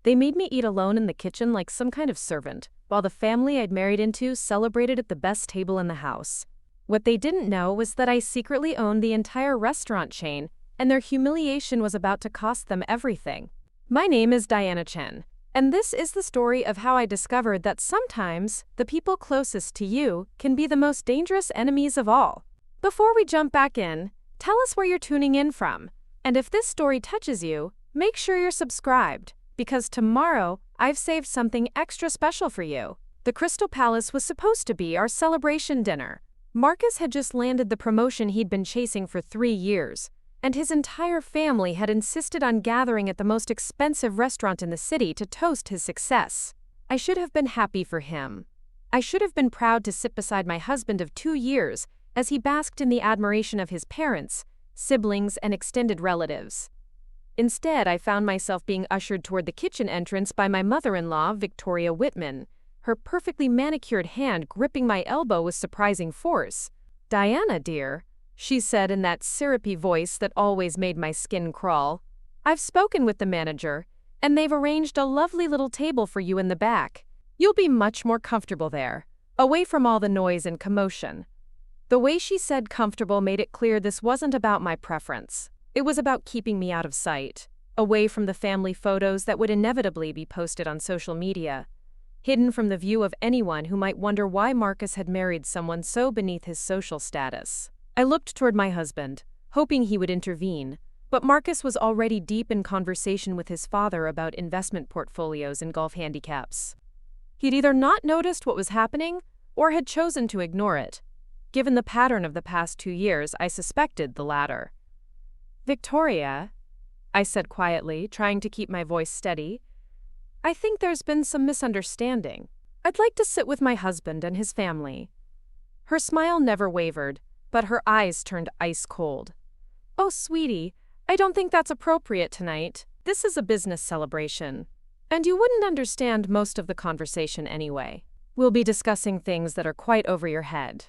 They made me eat alone in the kitchen like some kind of servant, while the family I'd married into celebrated at the best table in the house. What they didn't know was that I secretly owned the entire restaurant chain, and their humiliation was about to cost them everything. My name is Diana Chen, and this is the story of how I discovered that sometimes the people closest to you can be the most dangerous enemies of all. Before we jump back in, tell us where you're tuning in from, and if this story touches you, make sure you're subscribed, because tomorrow I've saved something extra special for you. The Crystal Palace was supposed to be our celebration dinner. Marcus had just landed the promotion he'd been chasing for 3 years, and his entire family had insisted on gathering at the most expensive restaurant in the city to toast his success. I should have been happy for him. I should have been proud to sit beside my husband of 2 years as he basked in the admiration of his parents, siblings, and extended relatives. Instead, I found myself being ushered toward the kitchen entrance by my mother-in-law, Victoria Whitman, her perfectly manicured hand gripping my elbow with surprising force. "Diana, dear," she said in that syrupy voice that always made my skin crawl, "I've spoken with the manager, and they've arranged a lovely little table for you in the back. You'll be much more comfortable there, away from all the noise and commotion." The way she said comfortable made it clear this wasn't about my preference. It was about keeping me out of sight, away from the family photos that would inevitably be posted on social media, hidden from the view of anyone who might wonder why Marcus had married someone so beneath his social status. I looked toward my husband, hoping he would intervene, but Marcus was already deep in conversation with his father about investment portfolios and golf handicaps. He'd either not noticed what was happening or had chosen to ignore it. Given the pattern of the past 2 years, I suspected the latter. "Victoria," I said quietly, trying to keep my voice steady, "I think there's been some misunderstanding. I'd like to sit with my husband and his family." Her smile never wavered, but her eyes turned ice cold. "Oh, sweetie, I don't think that's appropriate tonight. This is a business celebration. And you wouldn't understand most of the conversation anyway. We'll be discussing things that are quite over your head."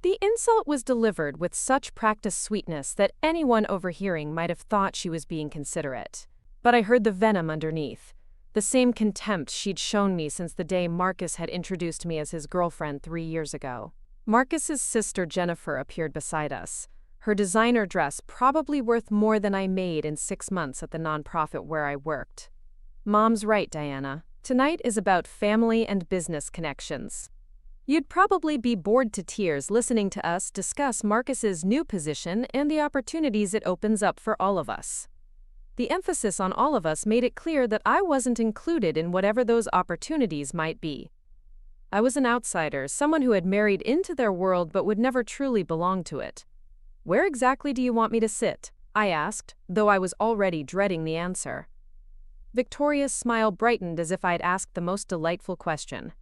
The insult was delivered with such practiced sweetness that anyone overhearing might have thought she was being considerate. But I heard the venom underneath, the same contempt she'd shown me since the day Marcus had introduced me as his girlfriend 3 years ago. Marcus's sister Jennifer appeared beside us, her designer dress probably worth more than I made in 6 months at the nonprofit where I worked. "Mom's right, Diana. Tonight is about family and business connections. You'd probably be bored to tears listening to us discuss Marcus's new position and the opportunities it opens up for all of us." The emphasis on all of us made it clear that I wasn't included in whatever those opportunities might be. I was an outsider, someone who had married into their world but would never truly belong to it. "Where exactly do you want me to sit?" I asked, though I was already dreading the answer. Victoria's smile brightened as if I'd asked the most delightful question.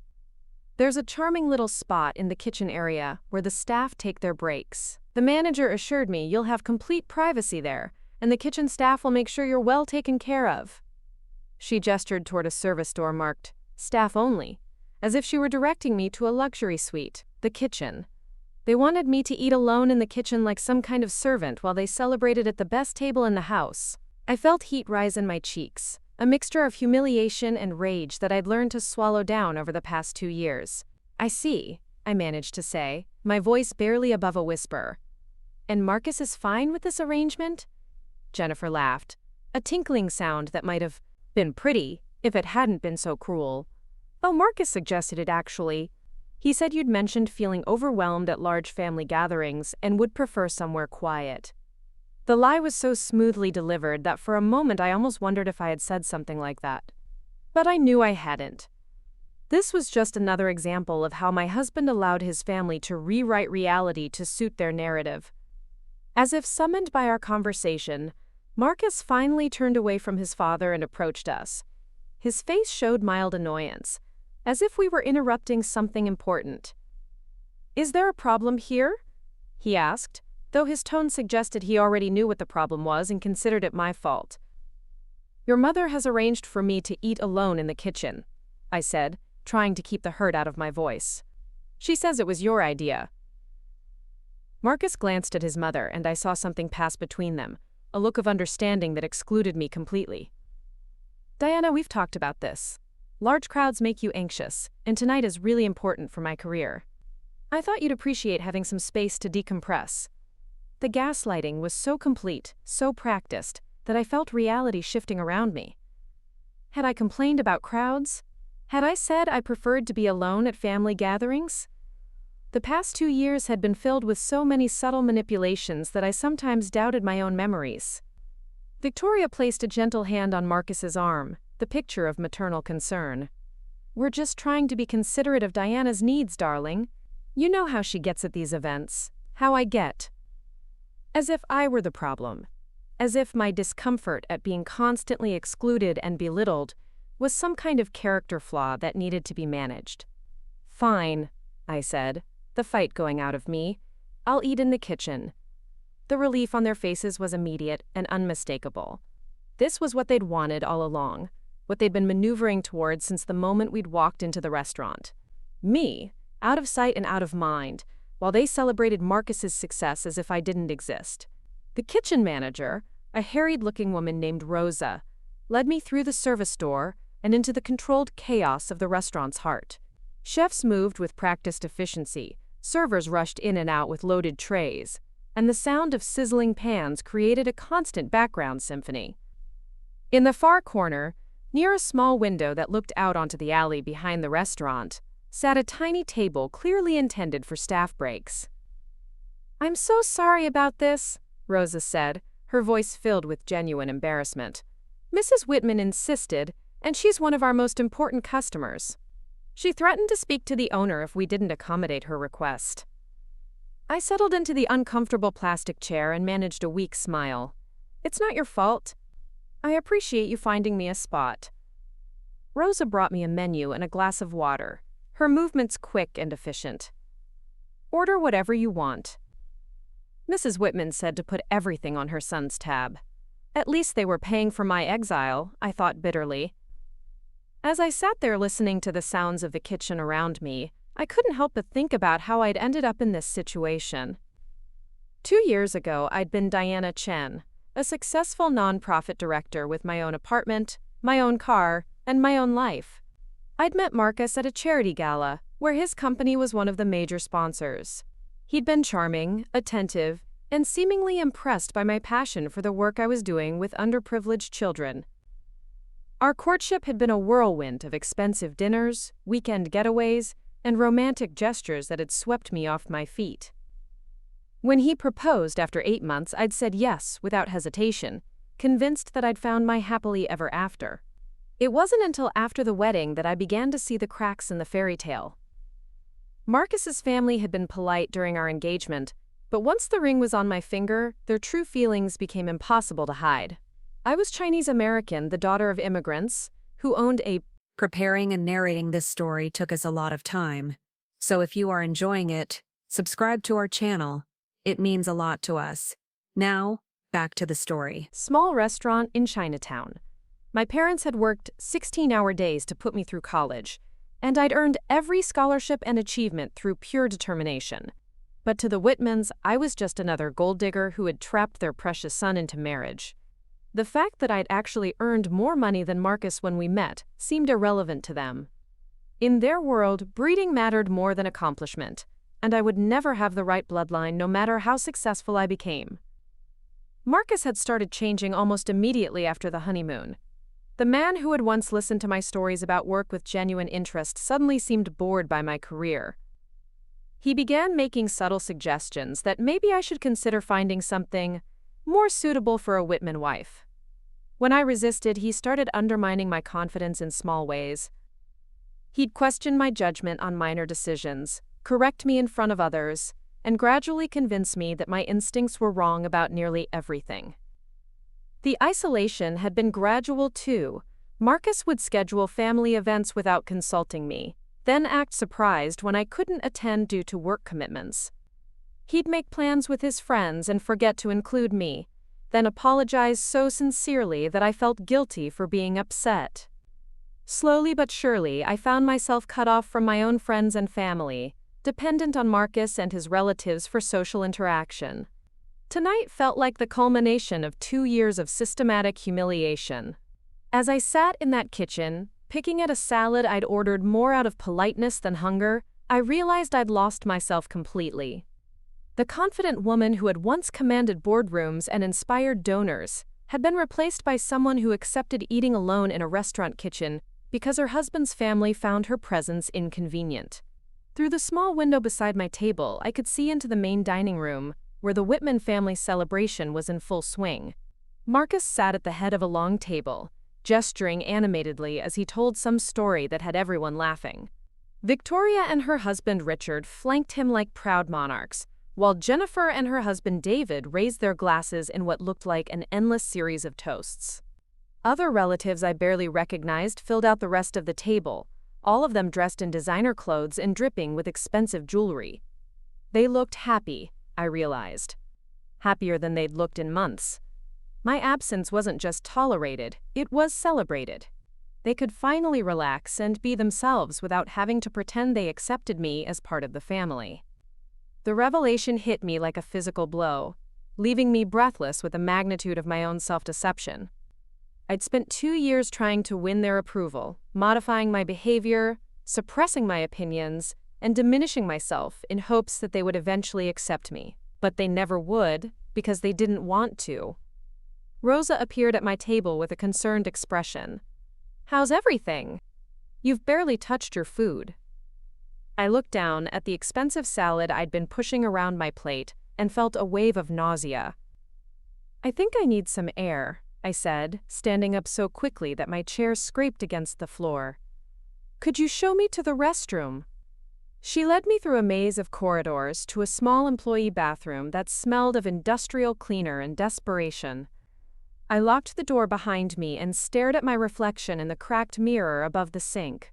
"There's a charming little spot in the kitchen area where the staff take their breaks. The manager assured me you'll have complete privacy there, and the kitchen staff will make sure you're well taken care of." She gestured toward a service door marked, "Staff only," as if she were directing me to a luxury suite, the kitchen. They wanted me to eat alone in the kitchen like some kind of servant while they celebrated at the best table in the house. I felt heat rise in my cheeks, a mixture of humiliation and rage that I'd learned to swallow down over the past 2 years. "I see," I managed to say, my voice barely above a whisper. "And Marcus is fine with this arrangement?" Jennifer laughed, a tinkling sound that might have been pretty if it hadn't been so cruel. "Oh, Marcus suggested it actually. He said you'd mentioned feeling overwhelmed at large family gatherings and would prefer somewhere quiet." The lie was so smoothly delivered that for a moment I almost wondered if I had said something like that. But I knew I hadn't. This was just another example of how my husband allowed his family to rewrite reality to suit their narrative. As if summoned by our conversation, Marcus finally turned away from his father and approached us. His face showed mild annoyance, as if we were interrupting something important. "Is there a problem here?" he asked, though his tone suggested he already knew what the problem was and considered it my fault. "Your mother has arranged for me to eat alone in the kitchen," I said, trying to keep the hurt out of my voice. "She says it was your idea." Marcus glanced at his mother, and I saw something pass between them, a look of understanding that excluded me completely. Diana, we've talked about this. Large crowds make you anxious, and tonight is really important for my career. I thought you'd appreciate having some space to decompress. The gaslighting was so complete, so practiced, that I felt reality shifting around me. Had I complained about crowds? Had I said I preferred to be alone at family gatherings? The past 2 years had been filled with so many subtle manipulations that I sometimes doubted my own memories. Victoria placed a gentle hand on Marcus's arm, the picture of maternal concern. "We're just trying to be considerate of Diana's needs, darling. You know how she gets at these events, how I get." As if I were the problem. As if my discomfort at being constantly excluded and belittled was some kind of character flaw that needed to be managed. "Fine," I said, the fight going out of me. "I'll eat in the kitchen." The relief on their faces was immediate and unmistakable. This was what they'd wanted all along, what they'd been maneuvering towards since the moment we'd walked into the restaurant. Me, out of sight and out of mind, while they celebrated Marcus's success as if I didn't exist. The kitchen manager, a harried-looking woman named Rosa, led me through the service door and into the controlled chaos of the restaurant's heart. Chefs moved with practiced efficiency, servers rushed in and out with loaded trays, and the sound of sizzling pans created a constant background symphony. In the far corner, near a small window that looked out onto the alley behind the restaurant, sat a tiny table clearly intended for staff breaks. "I'm so sorry about this," Rosa said, her voice filled with genuine embarrassment. "Mrs. Whitman insisted, and she's one of our most important customers. She threatened to speak to the owner if we didn't accommodate her request." I settled into the uncomfortable plastic chair and managed a weak smile. "It's not your fault. I appreciate you finding me a spot." Rosa brought me a menu and a glass of water, her movements quick and efficient. "Order whatever you want." Mrs. Whitman said to put everything on her son's tab. At least they were paying for my exile, I thought bitterly. As I sat there listening to the sounds of the kitchen around me, I couldn't help but think about how I'd ended up in this situation. 2 years ago, I'd been Diana Chen, a successful nonprofit director with my own apartment, my own car, and my own life. I'd met Marcus at a charity gala, where his company was one of the major sponsors. He'd been charming, attentive, and seemingly impressed by my passion for the work I was doing with underprivileged children. Our courtship had been a whirlwind of expensive dinners, weekend getaways, and romantic gestures that had swept me off my feet. When he proposed after 8 months, I'd said yes without hesitation, convinced that I'd found my happily ever after. It wasn't until after the wedding that I began to see the cracks in the fairy tale. Marcus's family had been polite during our engagement, but once the ring was on my finger, their true feelings became impossible to hide. I was Chinese American, the daughter of immigrants, who owned a... Preparing and narrating this story took us a lot of time. So if you are enjoying it, subscribe to our channel. It means a lot to us. Now, back to the story. Small restaurant in Chinatown. My parents had worked 16-hour days to put me through college, and I'd earned every scholarship and achievement through pure determination. But to the Whitmans, I was just another gold digger who had trapped their precious son into marriage. The fact that I'd actually earned more money than Marcus when we met seemed irrelevant to them. In their world, breeding mattered more than accomplishment, and I would never have the right bloodline no matter how successful I became. Marcus had started changing almost immediately after the honeymoon. The man who had once listened to my stories about work with genuine interest suddenly seemed bored by my career. He began making subtle suggestions that maybe I should consider finding something more suitable for a Whitman wife. When I resisted, he started undermining my confidence in small ways. He'd question my judgment on minor decisions, correct me in front of others, and gradually convince me that my instincts were wrong about nearly everything. The isolation had been gradual too. Marcus would schedule family events without consulting me, then act surprised when I couldn't attend due to work commitments. He'd make plans with his friends and forget to include me, then apologize so sincerely that I felt guilty for being upset. Slowly but surely, I found myself cut off from my own friends and family, dependent on Marcus and his relatives for social interaction. Tonight felt like the culmination of 2 years of systematic humiliation. As I sat in that kitchen, picking at a salad I'd ordered more out of politeness than hunger, I realized I'd lost myself completely. The confident woman who had once commanded boardrooms and inspired donors had been replaced by someone who accepted eating alone in a restaurant kitchen because her husband's family found her presence inconvenient. Through the small window beside my table, I could see into the main dining room, where the Whitman family celebration was in full swing. Marcus sat at the head of a long table, gesturing animatedly as he told some story that had everyone laughing. Victoria and her husband Richard flanked him like proud monarchs, while Jennifer and her husband David raised their glasses in what looked like an endless series of toasts. Other relatives I barely recognized filled out the rest of the table, all of them dressed in designer clothes and dripping with expensive jewelry. They looked happy, I realized. Happier than they'd looked in months. My absence wasn't just tolerated, it was celebrated. They could finally relax and be themselves without having to pretend they accepted me as part of the family. The revelation hit me like a physical blow, leaving me breathless with the magnitude of my own self-deception. I'd spent 2 years trying to win their approval, modifying my behavior, suppressing my opinions, and diminishing myself in hopes that they would eventually accept me. But they never would, because they didn't want to. Rosa appeared at my table with a concerned expression. "How's everything? You've barely touched your food." I looked down at the expensive salad I'd been pushing around my plate and felt a wave of nausea. "I think I need some air," I said, standing up so quickly that my chair scraped against the floor. "Could you show me to the restroom?" She led me through a maze of corridors to a small employee bathroom that smelled of industrial cleaner and desperation. I locked the door behind me and stared at my reflection in the cracked mirror above the sink.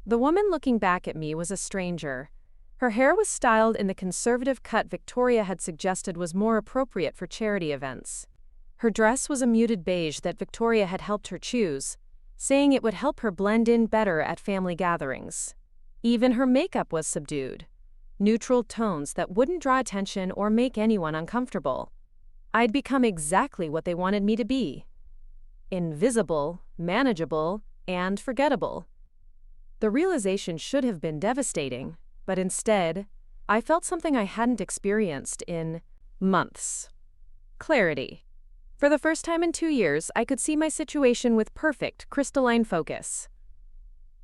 The woman looking back at me was a stranger. Her hair was styled in the conservative cut Victoria had suggested was more appropriate for charity events. Her dress was a muted beige that Victoria had helped her choose, saying it would help her blend in better at family gatherings. Even her makeup was subdued, neutral tones that wouldn't draw attention or make anyone uncomfortable. I'd become exactly what they wanted me to be. Invisible, manageable, and forgettable. The realization should have been devastating, but instead, I felt something I hadn't experienced in months. Clarity. For the first time in 2 years, I could see my situation with perfect, crystalline focus.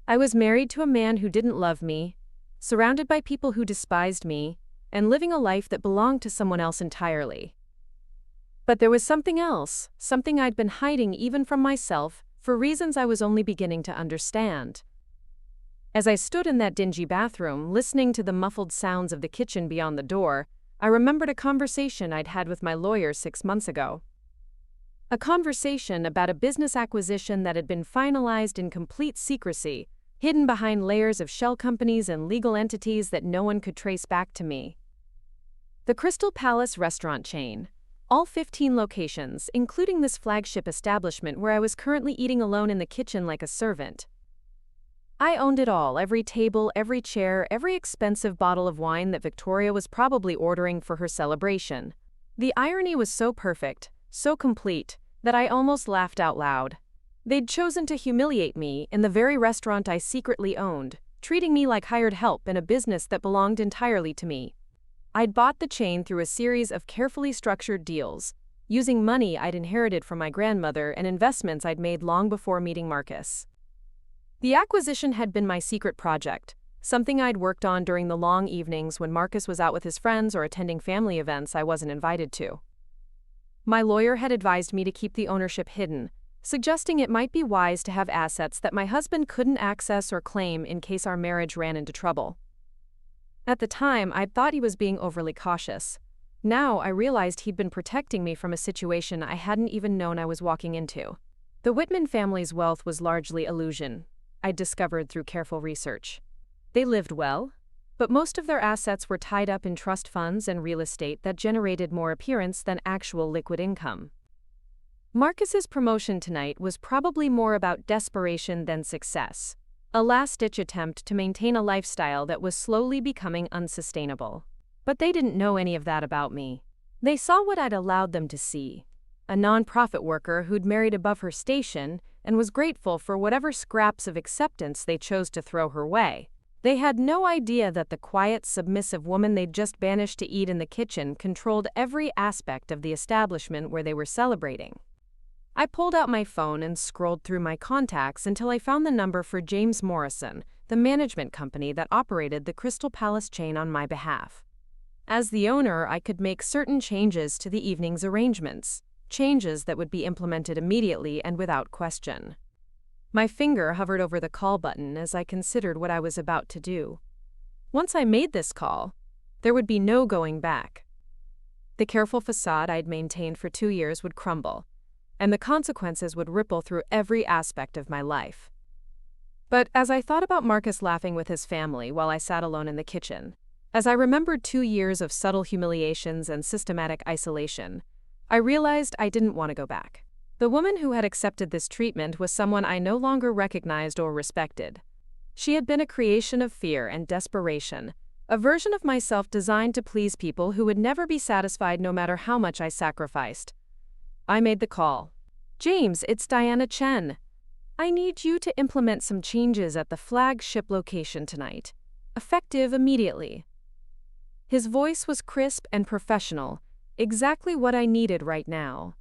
I was married to a man who didn't love me, surrounded by people who despised me, and living a life that belonged to someone else entirely. But there was something else, something I'd been hiding even from myself, for reasons I was only beginning to understand. As I stood in that dingy bathroom, listening to the muffled sounds of the kitchen beyond the door, I remembered a conversation I'd had with my lawyer 6 months ago. A conversation about a business acquisition that had been finalized in complete secrecy, hidden behind layers of shell companies and legal entities that no one could trace back to me. The Crystal Palace restaurant chain. All 15 locations, including this flagship establishment where I was currently eating alone in the kitchen like a servant. I owned it all, every table, every chair, every expensive bottle of wine that Victoria was probably ordering for her celebration. The irony was so perfect, so complete, that I almost laughed out loud. They'd chosen to humiliate me in the very restaurant I secretly owned, treating me like hired help in a business that belonged entirely to me. I'd bought the chain through a series of carefully structured deals, using money I'd inherited from my grandmother and investments I'd made long before meeting Marcus. The acquisition had been my secret project, something I'd worked on during the long evenings when Marcus was out with his friends or attending family events I wasn't invited to. My lawyer had advised me to keep the ownership hidden, suggesting it might be wise to have assets that my husband couldn't access or claim in case our marriage ran into trouble. At the time, I'd thought he was being overly cautious. Now, I realized he'd been protecting me from a situation I hadn't even known I was walking into. The Whitman family's wealth was largely illusion, I'd discovered through careful research. They lived well, but most of their assets were tied up in trust funds and real estate that generated more appearance than actual liquid income. Marcus's promotion tonight was probably more about desperation than success. A last-ditch attempt to maintain a lifestyle that was slowly becoming unsustainable. But they didn't know any of that about me. They saw what I'd allowed them to see. A non-profit worker who'd married above her station, and was grateful for whatever scraps of acceptance they chose to throw her way. They had no idea that the quiet, submissive woman they'd just banished to eat in the kitchen controlled every aspect of the establishment where they were celebrating. I pulled out my phone and scrolled through my contacts until I found the number for James Morrison, the management company that operated the Crystal Palace chain on my behalf. As the owner, I could make certain changes to the evening's arrangements, changes that would be implemented immediately and without question. My finger hovered over the call button as I considered what I was about to do. Once I made this call, there would be no going back. The careful facade I'd maintained for 2 years would crumble, and the consequences would ripple through every aspect of my life. But as I thought about Marcus laughing with his family while I sat alone in the kitchen, as I remembered 2 years of subtle humiliations and systematic isolation, I realized I didn't want to go back. The woman who had accepted this treatment was someone I no longer recognized or respected. She had been a creation of fear and desperation, a version of myself designed to please people who would never be satisfied no matter how much I sacrificed. I made the call. "James, it's Diana Chen. I need you to implement some changes at the flagship location tonight, effective immediately." His voice was crisp and professional, exactly what I needed right now.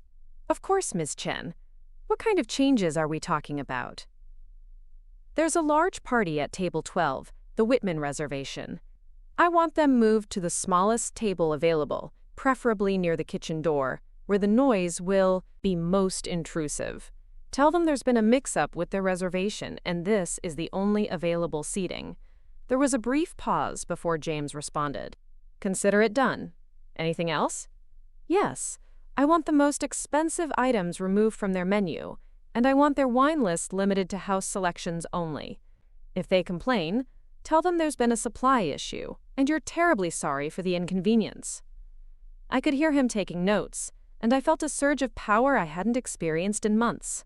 "Of course, Ms. Chen. What kind of changes are we talking about?" "There's a large party at table 12, the Whitman reservation. I want them moved to the smallest table available, preferably near the kitchen door, where the noise will be most intrusive. Tell them there's been a mix-up with their reservation, and this is the only available seating." There was a brief pause before James responded. "Consider it done. Anything else?" "Yes. I want the most expensive items removed from their menu, and I want their wine list limited to house selections only. If they complain, tell them there's been a supply issue, and you're terribly sorry for the inconvenience." I could hear him taking notes, and I felt a surge of power I hadn't experienced in months.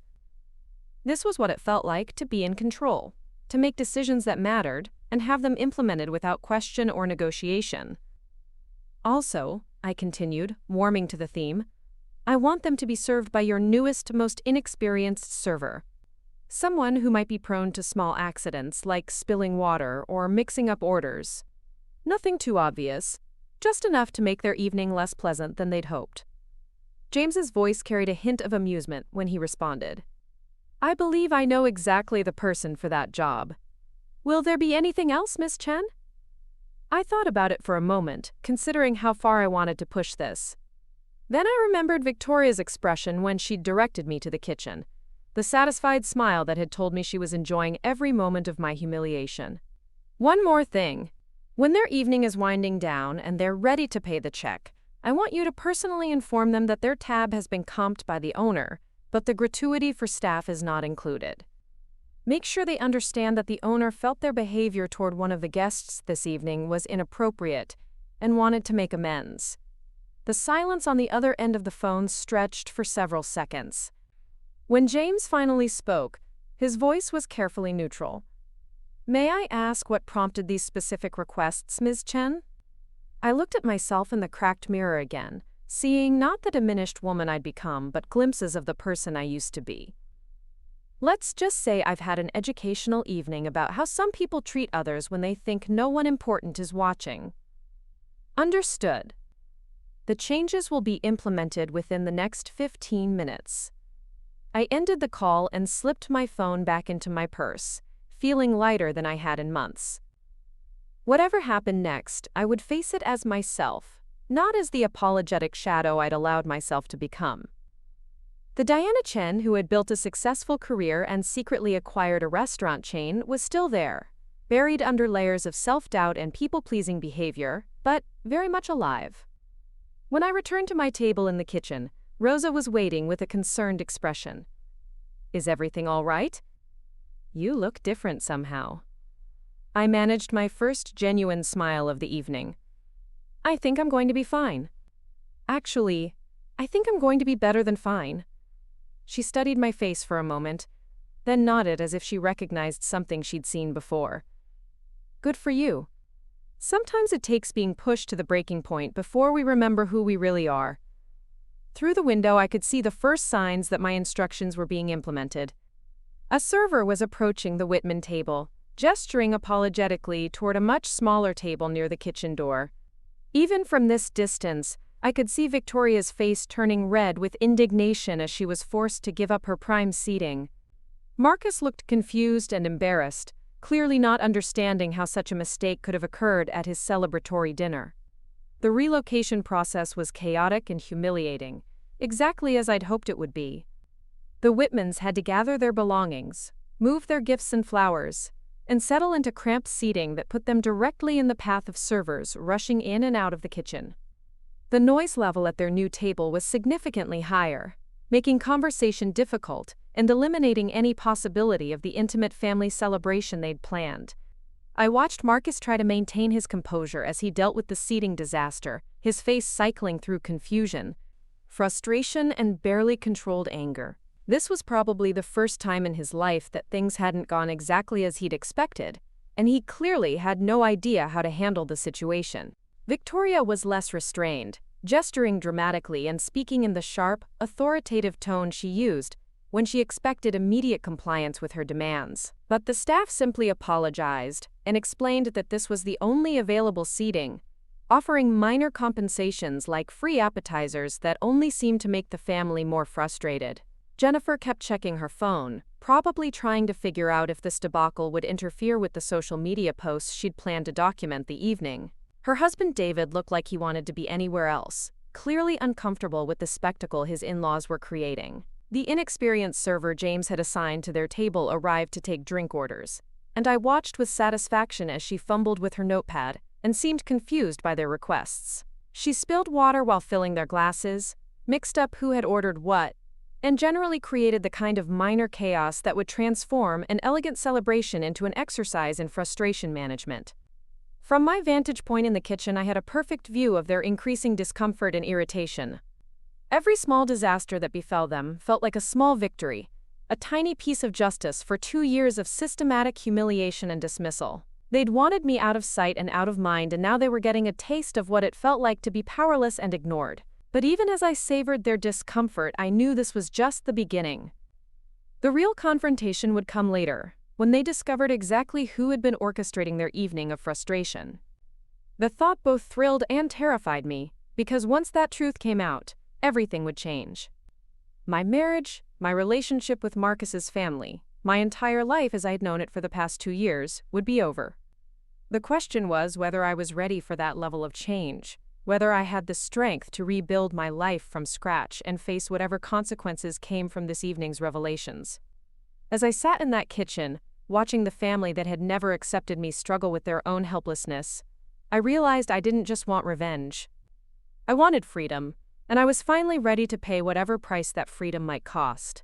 This was what it felt like to be in control, to make decisions that mattered, and have them implemented without question or negotiation. "Also," I continued, warming to the theme, "I want them to be served by your newest, most inexperienced server. Someone who might be prone to small accidents like spilling water or mixing up orders. Nothing too obvious, just enough to make their evening less pleasant than they'd hoped." James's voice carried a hint of amusement when he responded. "I believe I know exactly the person for that job. Will there be anything else, Miss Chen?" I thought about it for a moment, considering how far I wanted to push this. Then I remembered Victoria's expression when she'd directed me to the kitchen, the satisfied smile that had told me she was enjoying every moment of my humiliation. "One more thing. When their evening is winding down and they're ready to pay the check, I want you to personally inform them that their tab has been comped by the owner, but the gratuity for staff is not included. Make sure they understand that the owner felt their behavior toward one of the guests this evening was inappropriate and wanted to make amends." The silence on the other end of the phone stretched for several seconds. When James finally spoke, his voice was carefully neutral. "May I ask what prompted these specific requests, Ms. Chen?" I looked at myself in the cracked mirror again, seeing not the diminished woman I'd become, but glimpses of the person I used to be. Let's just say I've had an educational evening about how some people treat others when they think no one important is watching. Understood. The changes will be implemented within the next 15 minutes. I ended the call and slipped my phone back into my purse, feeling lighter than I had in months. Whatever happened next, I would face it as myself, not as the apologetic shadow I'd allowed myself to become. The Diana Chen who had built a successful career and secretly acquired a restaurant chain was still there, buried under layers of self-doubt and people-pleasing behavior, but very much alive. When I returned to my table in the kitchen, Rosa was waiting with a concerned expression. "Is everything all right?" "You look different somehow." I managed my first genuine smile of the evening. "I think I'm going to be fine. Actually, I think I'm going to be better than fine." She studied my face for a moment, then nodded as if she recognized something she'd seen before. "Good for you. Sometimes it takes being pushed to the breaking point before we remember who we really are." Through the window, I could see the first signs that my instructions were being implemented. A server was approaching the Whitman table, gesturing apologetically toward a much smaller table near the kitchen door. Even from this distance, I could see Victoria's face turning red with indignation as she was forced to give up her prime seating. Marcus looked confused and embarrassed, clearly not understanding how such a mistake could have occurred at his celebratory dinner. The relocation process was chaotic and humiliating, exactly as I'd hoped it would be. The Whitmans had to gather their belongings, move their gifts and flowers, and settle into cramped seating that put them directly in the path of servers rushing in and out of the kitchen. The noise level at their new table was significantly higher, making conversation difficult and eliminating any possibility of the intimate family celebration they'd planned. I watched Marcus try to maintain his composure as he dealt with the seating disaster, his face cycling through confusion, frustration, and barely controlled anger. This was probably the first time in his life that things hadn't gone exactly as he'd expected, and he clearly had no idea how to handle the situation. Victoria was less restrained, gesturing dramatically and speaking in the sharp, authoritative tone she used when she expected immediate compliance with her demands. But the staff simply apologized and explained that this was the only available seating, offering minor compensations like free appetizers that only seemed to make the family more frustrated. Jennifer kept checking her phone, probably trying to figure out if this debacle would interfere with the social media posts she'd planned to document the evening. Her husband David looked like he wanted to be anywhere else, clearly uncomfortable with the spectacle his in-laws were creating. The inexperienced server James had assigned to their table arrived to take drink orders, and I watched with satisfaction as she fumbled with her notepad and seemed confused by their requests. She spilled water while filling their glasses, mixed up who had ordered what, and generally created the kind of minor chaos that would transform an elegant celebration into an exercise in frustration management. From my vantage point in the kitchen, I had a perfect view of their increasing discomfort and irritation. Every small disaster that befell them felt like a small victory, a tiny piece of justice for 2 years of systematic humiliation and dismissal. They'd wanted me out of sight and out of mind, and now they were getting a taste of what it felt like to be powerless and ignored. But even as I savored their discomfort, I knew this was just the beginning. The real confrontation would come later, when they discovered exactly who had been orchestrating their evening of frustration. The thought both thrilled and terrified me, because once that truth came out, everything would change. My marriage, my relationship with Marcus's family, my entire life as I'd known it for the past 2 years, would be over. The question was whether I was ready for that level of change, whether I had the strength to rebuild my life from scratch and face whatever consequences came from this evening's revelations. As I sat in that kitchen, watching the family that had never accepted me struggle with their own helplessness, I realized I didn't just want revenge. I wanted freedom, and I was finally ready to pay whatever price that freedom might cost.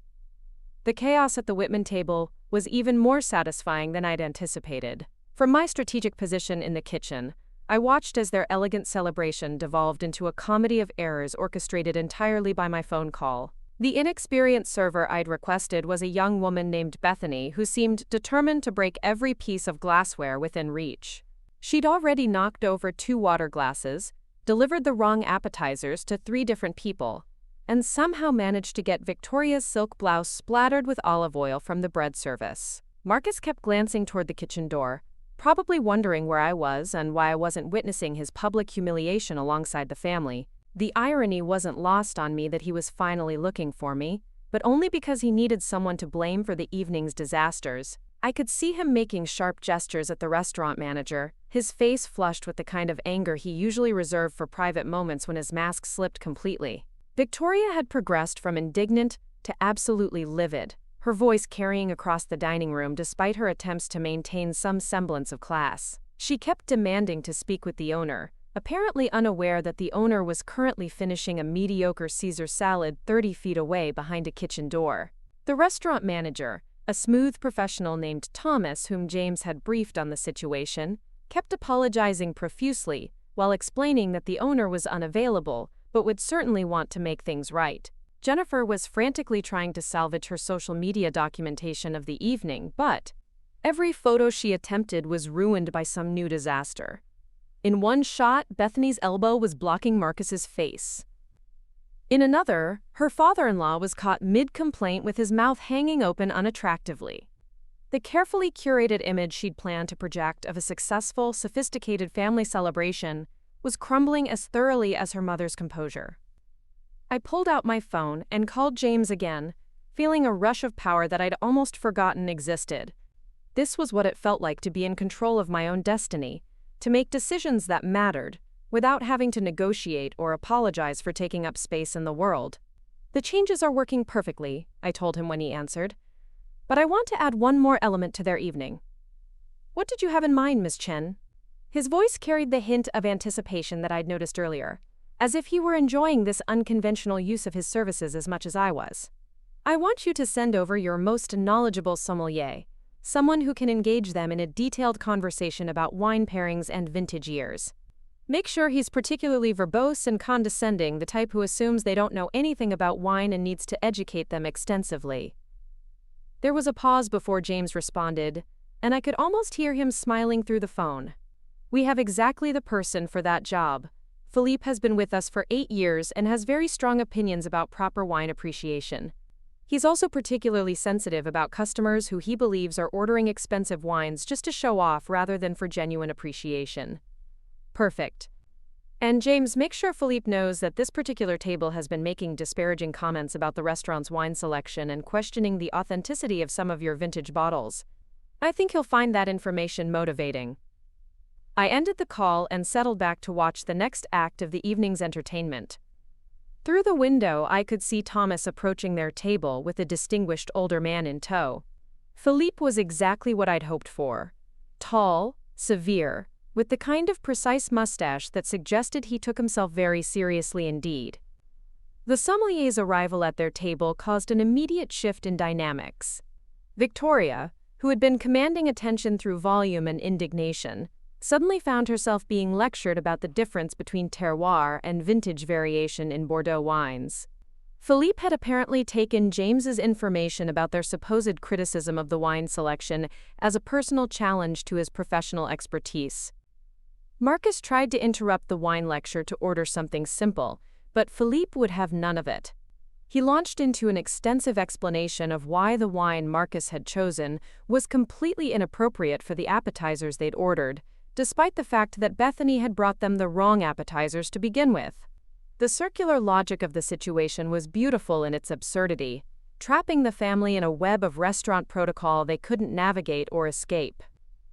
The chaos at the Whitman table was even more satisfying than I'd anticipated. From my strategic position in the kitchen, I watched as their elegant celebration devolved into a comedy of errors orchestrated entirely by my phone call. The inexperienced server I'd requested was a young woman named Bethany who seemed determined to break every piece of glassware within reach. She'd already knocked over 2 water glasses, delivered the wrong appetizers to 3 different people, and somehow managed to get Victoria's silk blouse splattered with olive oil from the bread service. Marcus kept glancing toward the kitchen door, probably wondering where I was and why I wasn't witnessing his public humiliation alongside the family. The irony wasn't lost on me that he was finally looking for me, but only because he needed someone to blame for the evening's disasters. I could see him making sharp gestures at the restaurant manager, his face flushed with the kind of anger he usually reserved for private moments when his mask slipped completely. Victoria had progressed from indignant to absolutely livid, her voice carrying across the dining room despite her attempts to maintain some semblance of class. She kept demanding to speak with the owner, apparently unaware that the owner was currently finishing a mediocre Caesar salad 30 feet away behind a kitchen door. The restaurant manager, a smooth professional named Thomas whom James had briefed on the situation, kept apologizing profusely while explaining that the owner was unavailable but would certainly want to make things right. Jennifer was frantically trying to salvage her social media documentation of the evening, but every photo she attempted was ruined by some new disaster. In one shot, Bethany's elbow was blocking Marcus's face. In another, her father-in-law was caught mid-complaint with his mouth hanging open unattractively. The carefully curated image she'd planned to project of a successful, sophisticated family celebration was crumbling as thoroughly as her mother's composure. I pulled out my phone and called James again, feeling a rush of power that I'd almost forgotten existed. This was what it felt like to be in control of my own destiny, to make decisions that mattered, without having to negotiate or apologize for taking up space in the world. "The changes are working perfectly," I told him when he answered. "But I want to add one more element to their evening." "What did you have in mind, Ms. Chen?" His voice carried the hint of anticipation that I'd noticed earlier, as if he were enjoying this unconventional use of his services as much as I was. "I want you to send over your most knowledgeable sommelier, someone who can engage them in a detailed conversation about wine pairings and vintage years. Make sure he's particularly verbose and condescending, the type who assumes they don't know anything about wine and needs to educate them extensively." There was a pause before James responded, and I could almost hear him smiling through the phone. "We have exactly the person for that job. Philippe has been with us for 8 years and has very strong opinions about proper wine appreciation. He's also particularly sensitive about customers who he believes are ordering expensive wines just to show off rather than for genuine appreciation." "Perfect. And James, make sure Philippe knows that this particular table has been making disparaging comments about the restaurant's wine selection and questioning the authenticity of some of your vintage bottles. I think he'll find that information motivating." I ended the call and settled back to watch the next act of the evening's entertainment. Through the window, I could see Thomas approaching their table with a distinguished older man in tow. Philippe was exactly what I'd hoped for. Tall, severe, with the kind of precise mustache that suggested he took himself very seriously indeed. The sommelier's arrival at their table caused an immediate shift in dynamics. Victoria, who had been commanding attention through volume and indignation, suddenly found herself being lectured about the difference between terroir and vintage variation in Bordeaux wines. Philippe had apparently taken James's information about their supposed criticism of the wine selection as a personal challenge to his professional expertise. Marcus tried to interrupt the wine lecture to order something simple, but Philippe would have none of it. He launched into an extensive explanation of why the wine Marcus had chosen was completely inappropriate for the appetizers they'd ordered, despite the fact that Bethany had brought them the wrong appetizers to begin with. The circular logic of the situation was beautiful in its absurdity, trapping the family in a web of restaurant protocol they couldn't navigate or escape.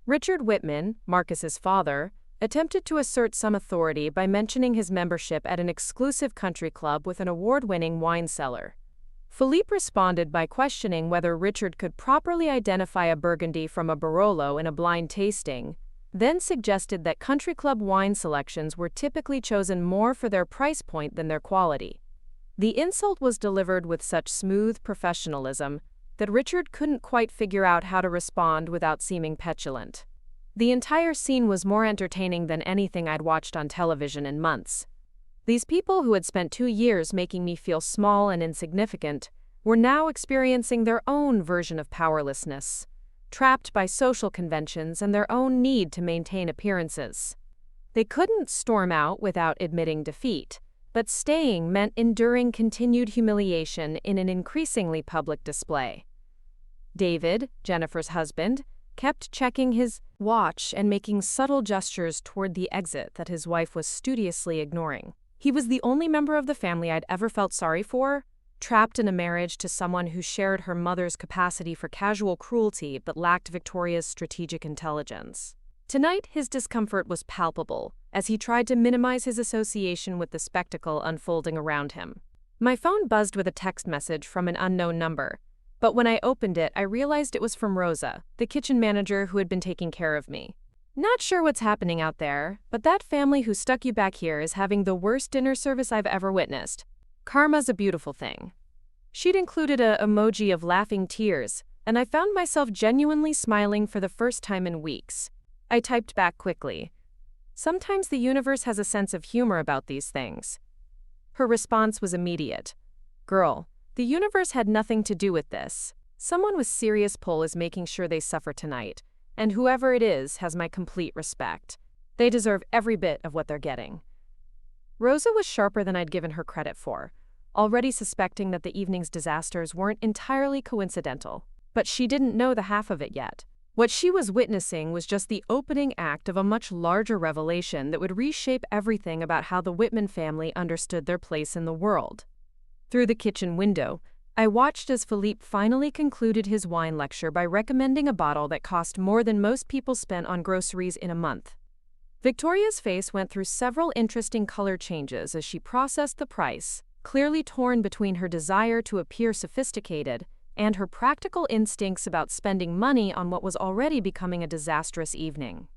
Richard Whitman, Marcus's father, attempted to assert some authority by mentioning his membership at an exclusive country club with an award-winning wine cellar. Philippe responded by questioning whether Richard could properly identify a Burgundy from a Barolo in a blind tasting, then suggested that country club wine selections were typically chosen more for their price point than their quality. The insult was delivered with such smooth professionalism that Richard couldn't quite figure out how to respond without seeming petulant. The entire scene was more entertaining than anything I'd watched on television in months. These people who had spent 2 years making me feel small and insignificant were now experiencing their own version of powerlessness, trapped by social conventions and their own need to maintain appearances. They couldn't storm out without admitting defeat, but staying meant enduring continued humiliation in an increasingly public display. David, Jennifer's husband, kept checking his watch and making subtle gestures toward the exit that his wife was studiously ignoring. He was the only member of the family I'd ever felt sorry for, trapped in a marriage to someone who shared her mother's capacity for casual cruelty but lacked Victoria's strategic intelligence. Tonight, his discomfort was palpable, as he tried to minimize his association with the spectacle unfolding around him. My phone buzzed with a text message from an unknown number, but when I opened it, I realized it was from Rosa, the kitchen manager who had been taking care of me. "Not sure what's happening out there, but that family who stuck you back here is having the worst dinner service I've ever witnessed. Karma's a beautiful thing." She'd included an emoji of laughing tears, and I found myself genuinely smiling for the first time in weeks. I typed back quickly. "Sometimes the universe has a sense of humor about these things." Her response was immediate. "Girl, the universe had nothing to do with this. Someone with serious pull is making sure they suffer tonight, and whoever it is has my complete respect. They deserve every bit of what they're getting." Rosa was sharper than I'd given her credit for, already suspecting that the evening's disasters weren't entirely coincidental. But she didn't know the half of it yet. What she was witnessing was just the opening act of a much larger revelation that would reshape everything about how the Whitman family understood their place in the world. Through the kitchen window, I watched as Philippe finally concluded his wine lecture by recommending a bottle that cost more than most people spent on groceries in a month. Victoria's face went through several interesting color changes as she processed the price, clearly torn between her desire to appear sophisticated and her practical instincts about spending money on what was already becoming a disastrous evening.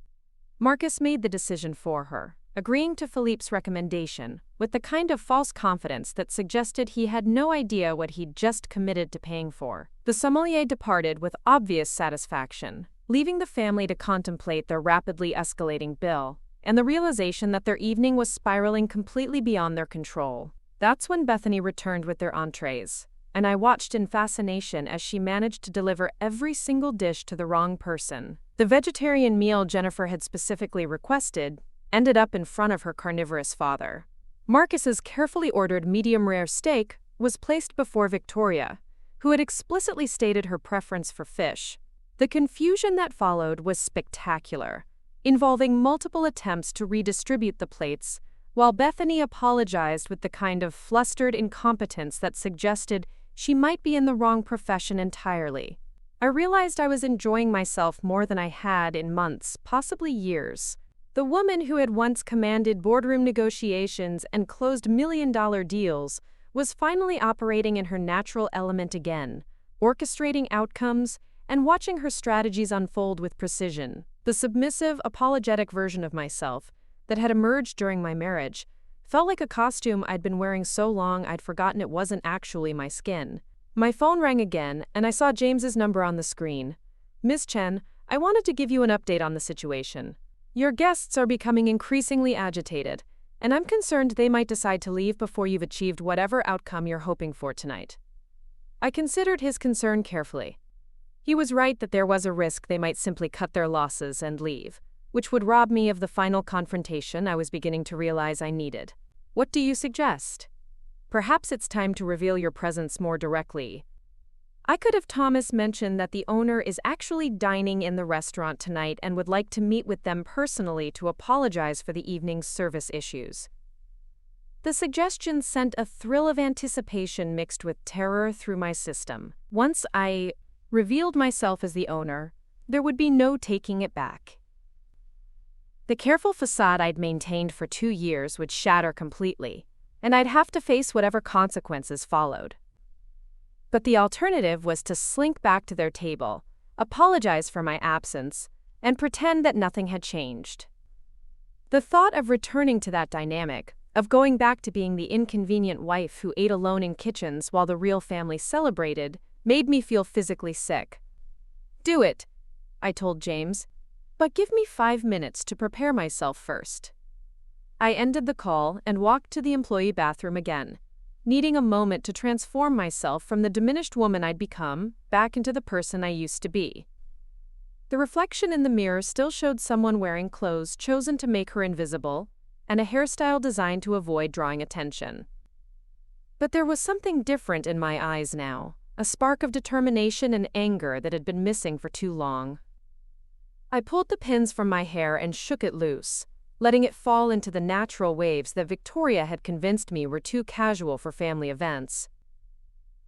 Marcus made the decision for her, agreeing to Philippe's recommendation, with the kind of false confidence that suggested he had no idea what he'd just committed to paying for. The sommelier departed with obvious satisfaction, leaving the family to contemplate their rapidly escalating bill, and the realization that their evening was spiraling completely beyond their control. That's when Bethany returned with their entrees, and I watched in fascination as she managed to deliver every single dish to the wrong person. The vegetarian meal Jennifer had specifically requested ended up in front of her carnivorous father. Marcus's carefully ordered medium-rare steak was placed before Victoria, who had explicitly stated her preference for fish. The confusion that followed was spectacular, involving multiple attempts to redistribute the plates, while Bethany apologized with the kind of flustered incompetence that suggested she might be in the wrong profession entirely. I realized I was enjoying myself more than I had in months, possibly years. The woman who had once commanded boardroom negotiations and closed million-dollar deals was finally operating in her natural element again, orchestrating outcomes and watching her strategies unfold with precision. The submissive, apologetic version of myself that had emerged during my marriage felt like a costume I'd been wearing so long I'd forgotten it wasn't actually my skin. My phone rang again, and I saw James's number on the screen. "Miss Chen, I wanted to give you an update on the situation. Your guests are becoming increasingly agitated, and I'm concerned they might decide to leave before you've achieved whatever outcome you're hoping for tonight." I considered his concern carefully. He was right that there was a risk they might simply cut their losses and leave, which would rob me of the final confrontation I was beginning to realize I needed. "What do you suggest? Perhaps it's time to reveal your presence more directly." I could have Thomas mention that the owner is actually dining in the restaurant tonight and would like to meet with them personally to apologize for the evening's service issues. The suggestion sent a thrill of anticipation mixed with terror through my system. Once I revealed myself as the owner, there would be no taking it back. The careful facade I'd maintained for 2 years would shatter completely, and I'd have to face whatever consequences followed. But the alternative was to slink back to their table, apologize for my absence, and pretend that nothing had changed. The thought of returning to that dynamic, of going back to being the inconvenient wife who ate alone in kitchens while the real family celebrated, made me feel physically sick. "Do it," I told James, "but give me 5 minutes to prepare myself first." I ended the call and walked to the employee bathroom again, needing a moment to transform myself from the diminished woman I'd become back into the person I used to be. The reflection in the mirror still showed someone wearing clothes chosen to make her invisible, and a hairstyle designed to avoid drawing attention. But there was something different in my eyes now, a spark of determination and anger that had been missing for too long. I pulled the pins from my hair and shook it loose, letting it fall into the natural waves that Victoria had convinced me were too casual for family events.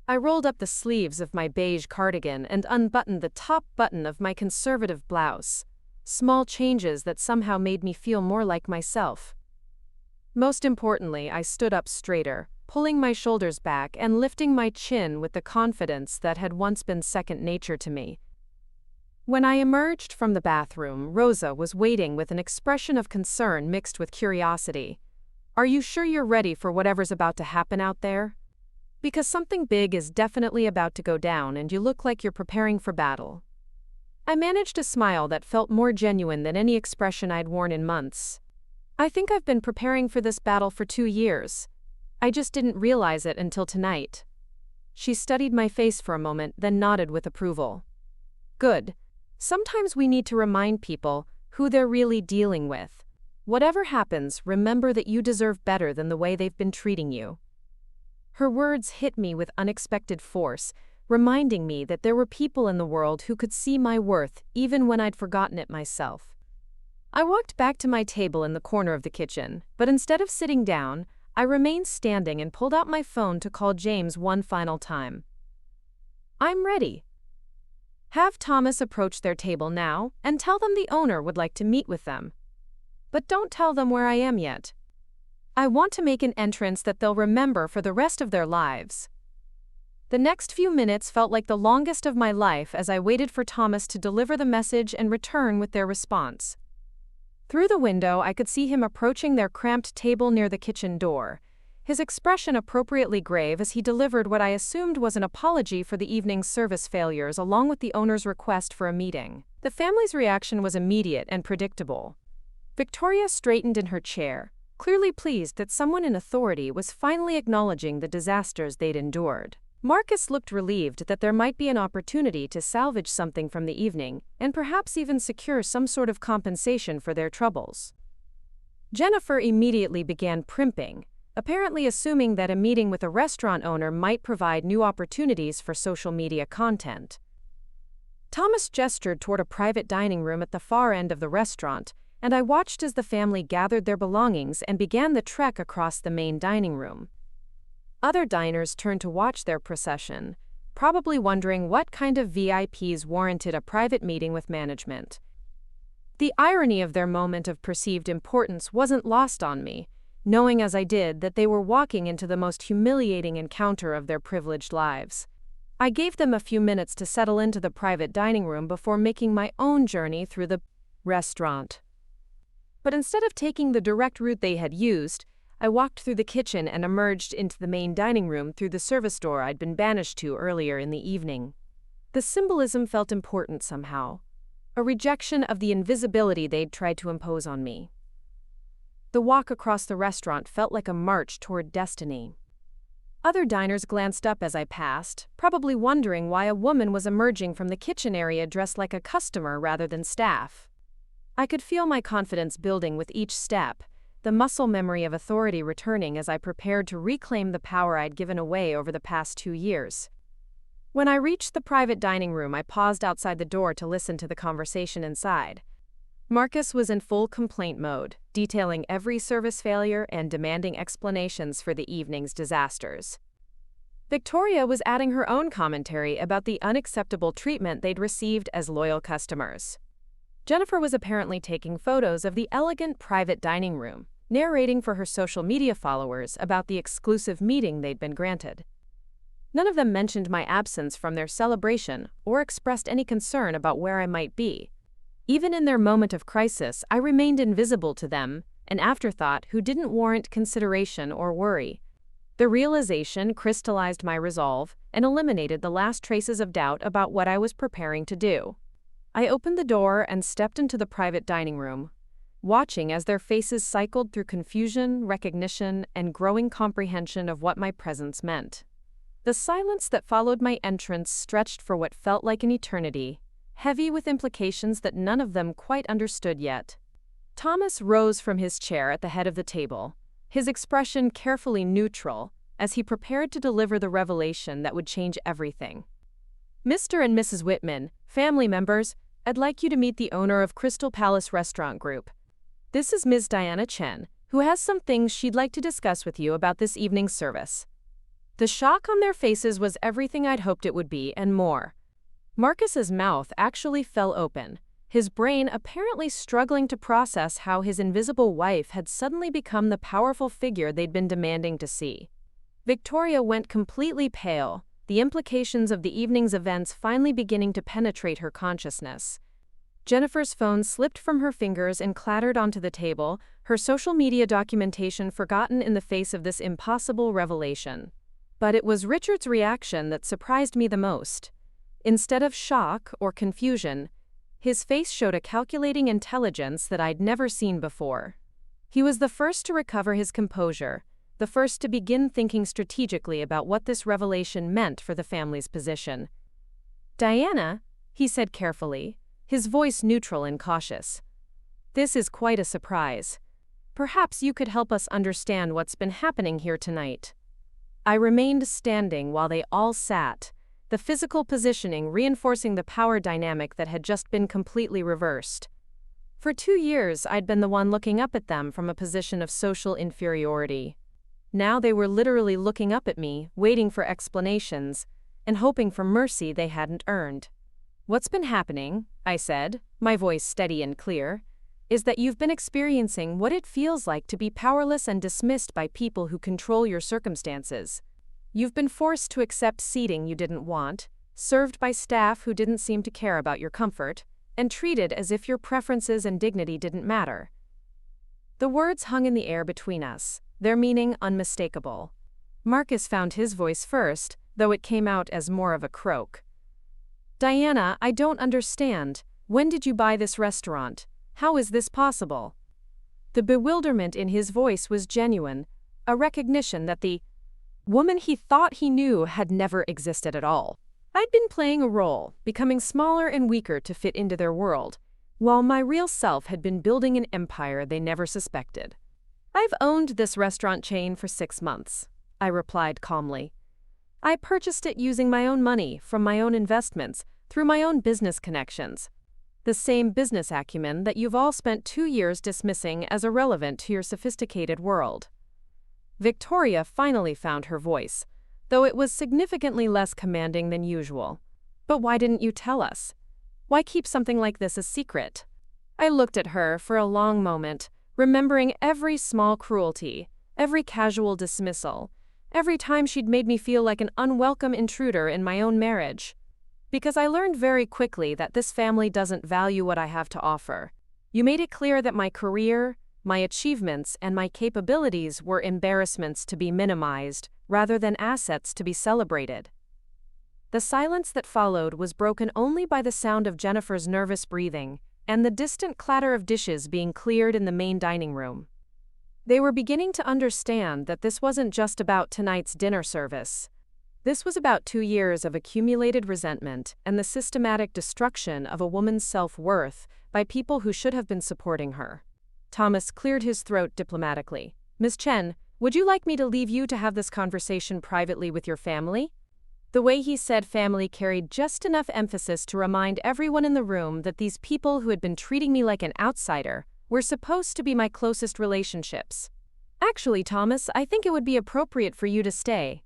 I rolled up the sleeves of my beige cardigan and unbuttoned the top button of my conservative blouse, small changes that somehow made me feel more like myself. Most importantly, I stood up straighter, pulling my shoulders back and lifting my chin with the confidence that had once been second nature to me. When I emerged from the bathroom, Rosa was waiting with an expression of concern mixed with curiosity. "Are you sure you're ready for whatever's about to happen out there? Because something big is definitely about to go down and you look like you're preparing for battle." I managed a smile that felt more genuine than any expression I'd worn in months. "I think I've been preparing for this battle for 2 years. I just didn't realize it until tonight." She studied my face for a moment, then nodded with approval. "Good. Sometimes we need to remind people who they're really dealing with. Whatever happens, remember that you deserve better than the way they've been treating you." Her words hit me with unexpected force, reminding me that there were people in the world who could see my worth even when I'd forgotten it myself. I walked back to my table in the corner of the kitchen, but instead of sitting down, I remained standing and pulled out my phone to call James one final time. "I'm ready. Have Thomas approach their table now and tell them the owner would like to meet with them. But don't tell them where I am yet. I want to make an entrance that they'll remember for the rest of their lives." The next few minutes felt like the longest of my life as I waited for Thomas to deliver the message and return with their response. Through the window, I could see him approaching their cramped table near the kitchen door, his expression appropriately grave as he delivered what I assumed was an apology for the evening's service failures along with the owner's request for a meeting. The family's reaction was immediate and predictable. Victoria straightened in her chair, clearly pleased that someone in authority was finally acknowledging the disasters they'd endured. Marcus looked relieved that there might be an opportunity to salvage something from the evening and perhaps even secure some sort of compensation for their troubles. Jennifer immediately began primping, apparently assuming that a meeting with a restaurant owner might provide new opportunities for social media content. Thomas gestured toward a private dining room at the far end of the restaurant, and I watched as the family gathered their belongings and began the trek across the main dining room. Other diners turned to watch their procession, probably wondering what kind of VIPs warranted a private meeting with management. The irony of their moment of perceived importance wasn't lost on me, knowing as I did that they were walking into the most humiliating encounter of their privileged lives. I gave them a few minutes to settle into the private dining room before making my own journey through the restaurant. But instead of taking the direct route they had used, I walked through the kitchen and emerged into the main dining room through the service door I'd been banished to earlier in the evening. The symbolism felt important somehow, a rejection of the invisibility they'd tried to impose on me. The walk across the restaurant felt like a march toward destiny. Other diners glanced up as I passed, probably wondering why a woman was emerging from the kitchen area dressed like a customer rather than staff. I could feel my confidence building with each step, the muscle memory of authority returning as I prepared to reclaim the power I'd given away over the past 2 years. When I reached the private dining room, I paused outside the door to listen to the conversation inside. Marcus was in full complaint mode, detailing every service failure and demanding explanations for the evening's disasters. Victoria was adding her own commentary about the unacceptable treatment they'd received as loyal customers. Jennifer was apparently taking photos of the elegant private dining room, narrating for her social media followers about the exclusive meeting they'd been granted. None of them mentioned my absence from their celebration or expressed any concern about where I might be. Even in their moment of crisis, I remained invisible to them, an afterthought who didn't warrant consideration or worry. The realization crystallized my resolve and eliminated the last traces of doubt about what I was preparing to do. I opened the door and stepped into the private dining room, watching as their faces cycled through confusion, recognition, and growing comprehension of what my presence meant. The silence that followed my entrance stretched for what felt like an eternity, heavy with implications that none of them quite understood yet. Thomas rose from his chair at the head of the table, his expression carefully neutral, as he prepared to deliver the revelation that would change everything. "Mr. and Mrs. Whitman, family members, I'd like you to meet the owner of Crystal Palace Restaurant Group. This is Ms. Diana Chen, who has some things she'd like to discuss with you about this evening's service." The shock on their faces was everything I'd hoped it would be and more. Marcus's mouth actually fell open, his brain apparently struggling to process how his invisible wife had suddenly become the powerful figure they'd been demanding to see. Victoria went completely pale, the implications of the evening's events finally beginning to penetrate her consciousness. Jennifer's phone slipped from her fingers and clattered onto the table, her social media documentation forgotten in the face of this impossible revelation. But it was Richard's reaction that surprised me the most. Instead of shock or confusion, his face showed a calculating intelligence that I'd never seen before. He was the first to recover his composure, the first to begin thinking strategically about what this revelation meant for the family's position. "Diana," he said carefully, his voice neutral and cautious. "This is quite a surprise. Perhaps you could help us understand what's been happening here tonight." I remained standing while they all sat, the physical positioning reinforcing the power dynamic that had just been completely reversed. For 2 years, I'd been the one looking up at them from a position of social inferiority. Now they were literally looking up at me, waiting for explanations, and hoping for mercy they hadn't earned. "What's been happening," I said, my voice steady and clear, "is that you've been experiencing what it feels like to be powerless and dismissed by people who control your circumstances. You've been forced to accept seating you didn't want, served by staff who didn't seem to care about your comfort, and treated as if your preferences and dignity didn't matter." The words hung in the air between us, their meaning unmistakable. Marcus found his voice first, though it came out as more of a croak. "Diana, I don't understand. When did you buy this restaurant? How is this possible?" The bewilderment in his voice was genuine, a recognition that the woman he thought he knew had never existed at all. I'd been playing a role, becoming smaller and weaker to fit into their world, while my real self had been building an empire they never suspected. "I've owned this restaurant chain for 6 months," I replied calmly. "I purchased it using my own money, from my own investments, through my own business connections. The same business acumen that you've all spent 2 years dismissing as irrelevant to your sophisticated world." Victoria finally found her voice, though it was significantly less commanding than usual. "But why didn't you tell us? Why keep something like this a secret?" I looked at her for a long moment, remembering every small cruelty, every casual dismissal, every time she'd made me feel like an unwelcome intruder in my own marriage. Because I learned very quickly that this family doesn't value what I have to offer. You made it clear that my career, my achievements, and my capabilities were embarrassments to be minimized, rather than assets to be celebrated. The silence that followed was broken only by the sound of Jennifer's nervous breathing and the distant clatter of dishes being cleared in the main dining room. They were beginning to understand that this wasn't just about tonight's dinner service. This was about 2 years of accumulated resentment and the systematic destruction of a woman's self-worth by people who should have been supporting her. Thomas cleared his throat diplomatically. "Ms. Chen, would you like me to leave you to have this conversation privately with your family?" The way he said family carried just enough emphasis to remind everyone in the room that these people who had been treating me like an outsider were supposed to be my closest relationships. "Actually, Thomas, I think it would be appropriate for you to stay.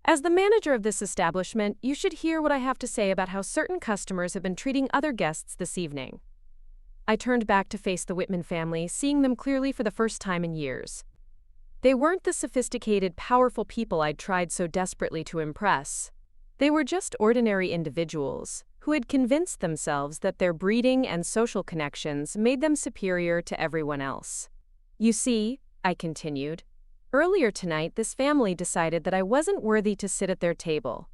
As the manager of this establishment, you should hear what I have to say about how certain customers have been treating other guests this evening." I turned back to face the Whitman family, seeing them clearly for the first time in years. They weren't the sophisticated, powerful people I'd tried so desperately to impress. They were just ordinary individuals who had convinced themselves that their breeding and social connections made them superior to everyone else. "You see," I continued, "earlier tonight this family decided that I wasn't worthy to sit at their table.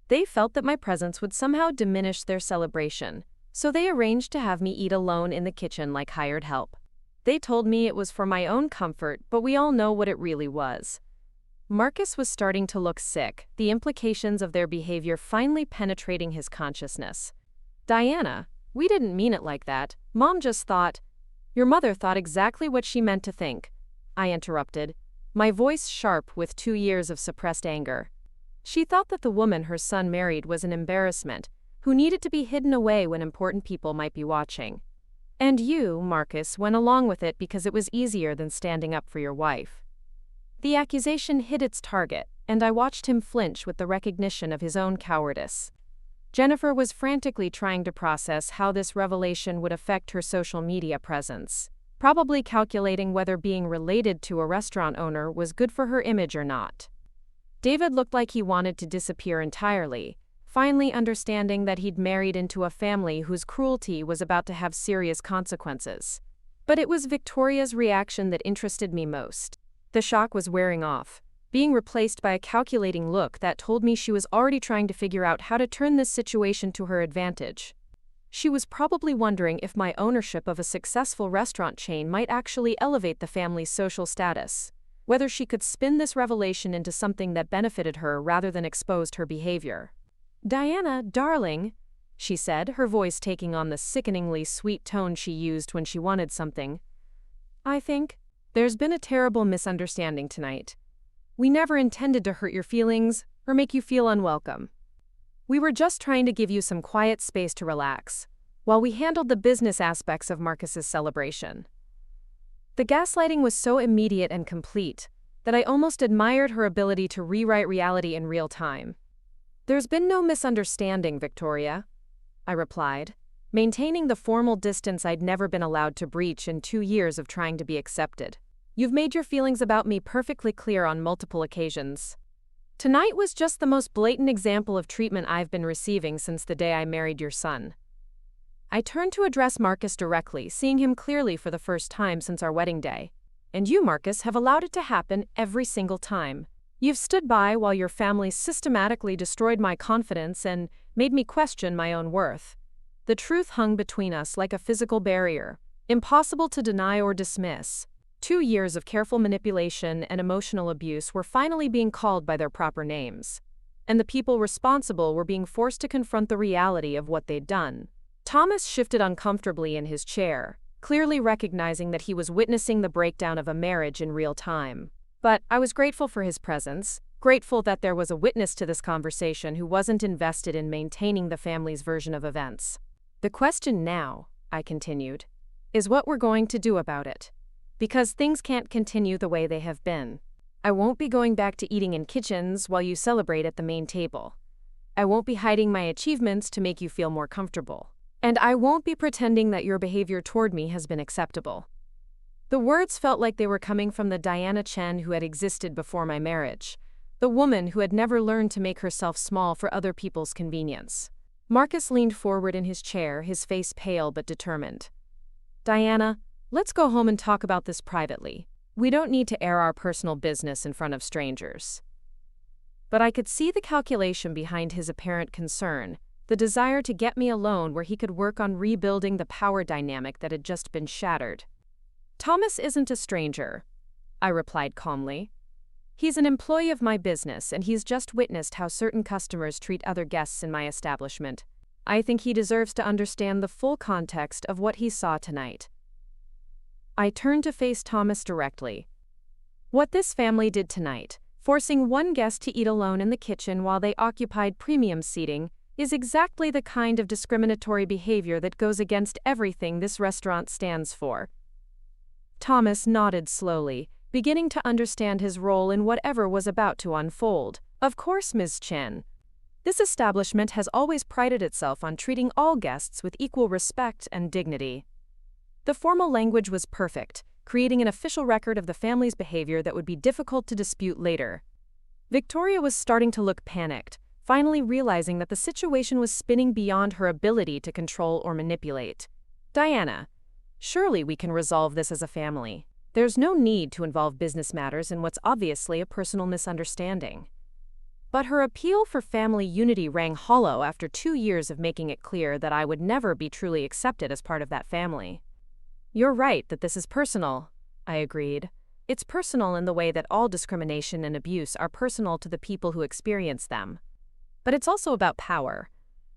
They felt that my presence would somehow diminish their celebration, so they arranged to have me eat alone in the kitchen like hired help. They told me it was for my own comfort, but we all know what it really was." Marcus was starting to look sick, the implications of their behavior finally penetrating his consciousness. "Diana, we didn't mean it like that. Mom just thought—" "Your mother thought exactly what she meant to think," I interrupted, my voice sharp with 2 years of suppressed anger. "She thought that the woman her son married was an embarrassment, who needed to be hidden away when important people might be watching. And you, Marcus, went along with it because it was easier than standing up for your wife." The accusation hit its target, and I watched him flinch with the recognition of his own cowardice. Jennifer was frantically trying to process how this revelation would affect her social media presence, probably calculating whether being related to a restaurant owner was good for her image or not. David looked like he wanted to disappear entirely, finally understanding that he'd married into a family whose cruelty was about to have serious consequences. But it was Victoria's reaction that interested me most. The shock was wearing off, being replaced by a calculating look that told me she was already trying to figure out how to turn this situation to her advantage. She was probably wondering if my ownership of a successful restaurant chain might actually elevate the family's social status, whether she could spin this revelation into something that benefited her rather than exposed her behavior. "Diana, darling," she said, her voice taking on the sickeningly sweet tone she used when she wanted something. "I think there's been a terrible misunderstanding tonight. We never intended to hurt your feelings or make you feel unwelcome. We were just trying to give you some quiet space to relax, while we handled the business aspects of Marcus's celebration. The gaslighting was so immediate and complete that I almost admired her ability to rewrite reality in real time. There's been no misunderstanding, Victoria, I replied, maintaining the formal distance I'd never been allowed to breach in 2 years of trying to be accepted. You've made your feelings about me perfectly clear on multiple occasions. Tonight was just the most blatant example of treatment I've been receiving since the day I married your son. I turned to address Marcus directly, seeing him clearly for the first time since our wedding day. And you, Marcus, have allowed it to happen every single time. You've stood by while your family systematically destroyed my confidence and made me question my own worth. The truth hung between us like a physical barrier, impossible to deny or dismiss. 2 years of careful manipulation and emotional abuse were finally being called by their proper names. And the people responsible were being forced to confront the reality of what they'd done. Thomas shifted uncomfortably in his chair, clearly recognizing that he was witnessing the breakdown of a marriage in real time. But I was grateful for his presence, grateful that there was a witness to this conversation who wasn't invested in maintaining the family's version of events. The question now, I continued, is what we're going to do about it. Because things can't continue the way they have been. I won't be going back to eating in kitchens while you celebrate at the main table. I won't be hiding my achievements to make you feel more comfortable. And I won't be pretending that your behavior toward me has been acceptable. The words felt like they were coming from the Diana Chen who had existed before my marriage, the woman who had never learned to make herself small for other people's convenience. Marcus leaned forward in his chair, his face pale but determined. Diana, let's go home and talk about this privately. We don't need to air our personal business in front of strangers. But I could see the calculation behind his apparent concern, the desire to get me alone where he could work on rebuilding the power dynamic that had just been shattered. Thomas isn't a stranger, I replied calmly. He's an employee of my business, and he's just witnessed how certain customers treat other guests in my establishment. I think he deserves to understand the full context of what he saw tonight. I turned to face Thomas directly. What this family did tonight, forcing one guest to eat alone in the kitchen while they occupied premium seating, is exactly the kind of discriminatory behavior that goes against everything this restaurant stands for. Thomas nodded slowly, beginning to understand his role in whatever was about to unfold. Of course, Ms. Chen. This establishment has always prided itself on treating all guests with equal respect and dignity. The formal language was perfect, creating an official record of the family's behavior that would be difficult to dispute later. Victoria was starting to look panicked, finally realizing that the situation was spinning beyond her ability to control or manipulate. Diana, surely we can resolve this as a family. There's no need to involve business matters in what's obviously a personal misunderstanding. But her appeal for family unity rang hollow after 2 years of making it clear that I would never be truly accepted as part of that family. You're right that this is personal, I agreed. It's personal in the way that all discrimination and abuse are personal to the people who experience them. But it's also about power,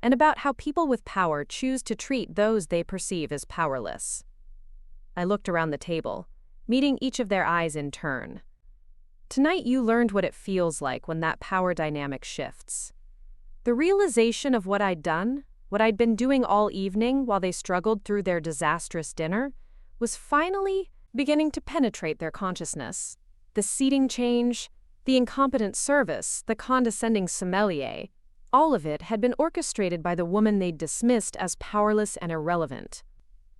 and about how people with power choose to treat those they perceive as powerless. I looked around the table, meeting each of their eyes in turn. Tonight you learned what it feels like when that power dynamic shifts. The realization of what I'd done, what I'd been doing all evening while they struggled through their disastrous dinner, was finally beginning to penetrate their consciousness. The seating change, the incompetent service, the condescending sommelier, all of it had been orchestrated by the woman they'd dismissed as powerless and irrelevant.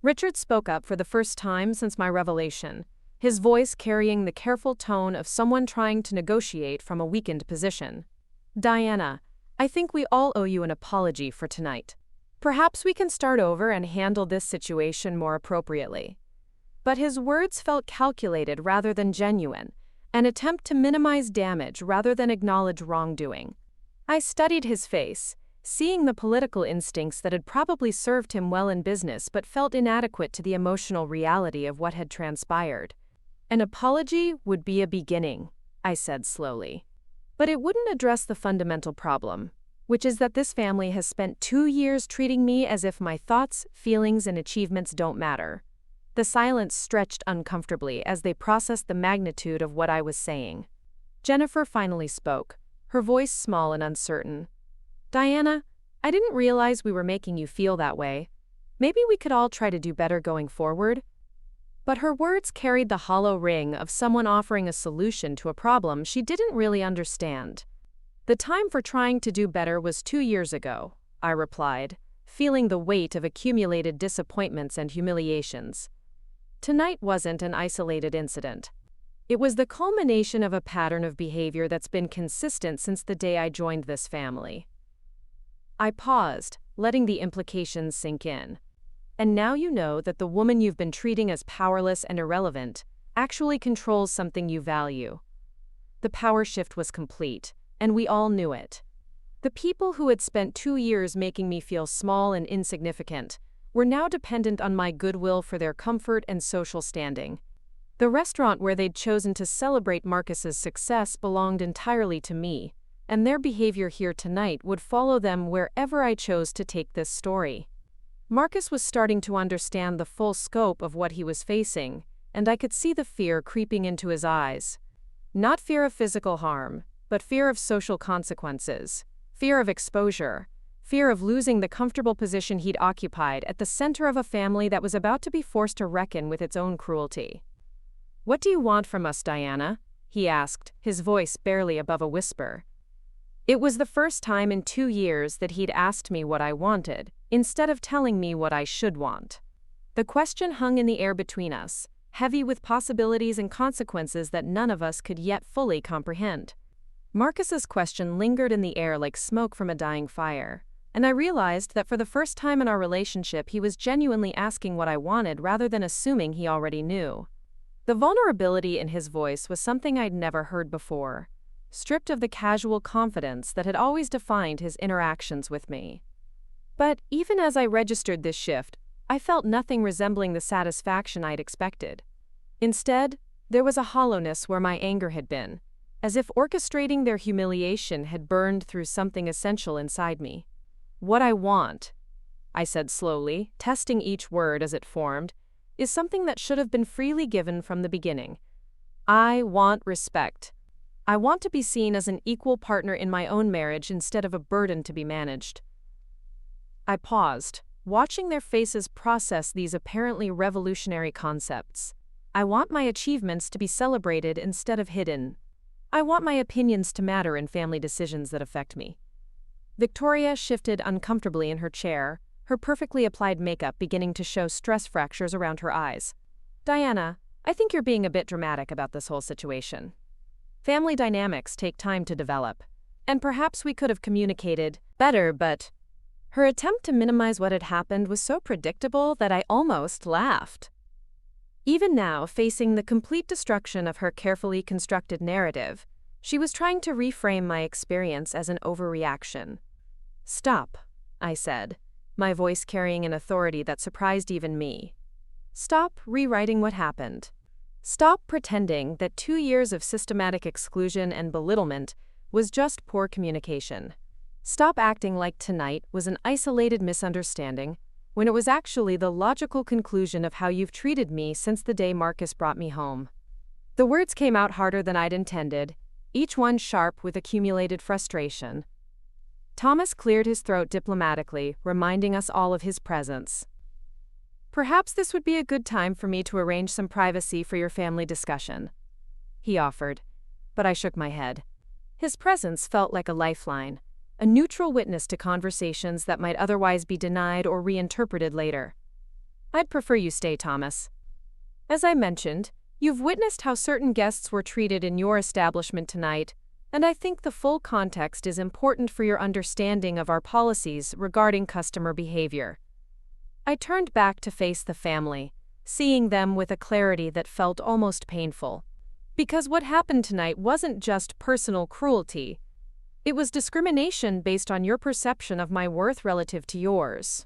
Richard spoke up for the first time since my revelation, his voice carrying the careful tone of someone trying to negotiate from a weakened position. Diana, I think we all owe you an apology for tonight. Perhaps we can start over and handle this situation more appropriately. But his words felt calculated rather than genuine, an attempt to minimize damage rather than acknowledge wrongdoing. I studied his face, seeing the political instincts that had probably served him well in business but felt inadequate to the emotional reality of what had transpired. An apology would be a beginning, I said slowly. But it wouldn't address the fundamental problem, which is that this family has spent 2 years treating me as if my thoughts, feelings, and achievements don't matter. The silence stretched uncomfortably as they processed the magnitude of what I was saying. Jennifer finally spoke, her voice small and uncertain. Diana, I didn't realize we were making you feel that way. Maybe we could all try to do better going forward? But her words carried the hollow ring of someone offering a solution to a problem she didn't really understand. The time for trying to do better was 2 years ago, I replied, feeling the weight of accumulated disappointments and humiliations. Tonight wasn't an isolated incident. It was the culmination of a pattern of behavior that's been consistent since the day I joined this family. I paused, letting the implications sink in. And now you know that the woman you've been treating as powerless and irrelevant actually controls something you value. The power shift was complete, and we all knew it. The people who had spent 2 years making me feel small and insignificant were now dependent on my goodwill for their comfort and social standing. The restaurant where they'd chosen to celebrate Marcus's success belonged entirely to me, and their behavior here tonight would follow them wherever I chose to take this story. Marcus was starting to understand the full scope of what he was facing, and I could see the fear creeping into his eyes. Not fear of physical harm, but fear of social consequences, fear of exposure, fear of losing the comfortable position he'd occupied at the center of a family that was about to be forced to reckon with its own cruelty. "What do you want from us, Diana?" he asked, his voice barely above a whisper. It was the first time in 2 years that he'd asked me what I wanted, instead of telling me what I should want. The question hung in the air between us, heavy with possibilities and consequences that none of us could yet fully comprehend. Marcus's question lingered in the air like smoke from a dying fire, and I realized that for the first time in our relationship he was genuinely asking what I wanted rather than assuming he already knew. The vulnerability in his voice was something I'd never heard before, stripped of the casual confidence that had always defined his interactions with me. But even as I registered this shift, I felt nothing resembling the satisfaction I'd expected. Instead, there was a hollowness where my anger had been, as if orchestrating their humiliation had burned through something essential inside me. "What I want," I said slowly, testing each word as it formed, "is something that should have been freely given from the beginning. I want respect. I want to be seen as an equal partner in my own marriage instead of a burden to be managed." I paused, watching their faces process these apparently revolutionary concepts. I want my achievements to be celebrated instead of hidden. I want my opinions to matter in family decisions that affect me. Victoria shifted uncomfortably in her chair, her perfectly applied makeup beginning to show stress fractures around her eyes. "Diana, I think you're being a bit dramatic about this whole situation. Family dynamics take time to develop, and perhaps we could have communicated better, but..." Her attempt to minimize what had happened was so predictable that I almost laughed. Even now, facing the complete destruction of her carefully constructed narrative, she was trying to reframe my experience as an overreaction. "Stop," I said, my voice carrying an authority that surprised even me. "Stop rewriting what happened. Stop pretending that 2 years of systematic exclusion and belittlement was just poor communication. Stop acting like tonight was an isolated misunderstanding when it was actually the logical conclusion of how you've treated me since the day Marcus brought me home." The words came out harder than I'd intended, each one sharp with accumulated frustration. Thomas cleared his throat diplomatically, reminding us all of his presence. "Perhaps this would be a good time for me to arrange some privacy for your family discussion," he offered, but I shook my head. His presence felt like a lifeline, a neutral witness to conversations that might otherwise be denied or reinterpreted later. "I'd prefer you stay, Thomas. As I mentioned, you've witnessed how certain guests were treated in your establishment tonight, and I think the full context is important for your understanding of our policies regarding customer behavior." I turned back to face the family, seeing them with a clarity that felt almost painful. Because what happened tonight wasn't just personal cruelty. It was discrimination based on your perception of my worth relative to yours.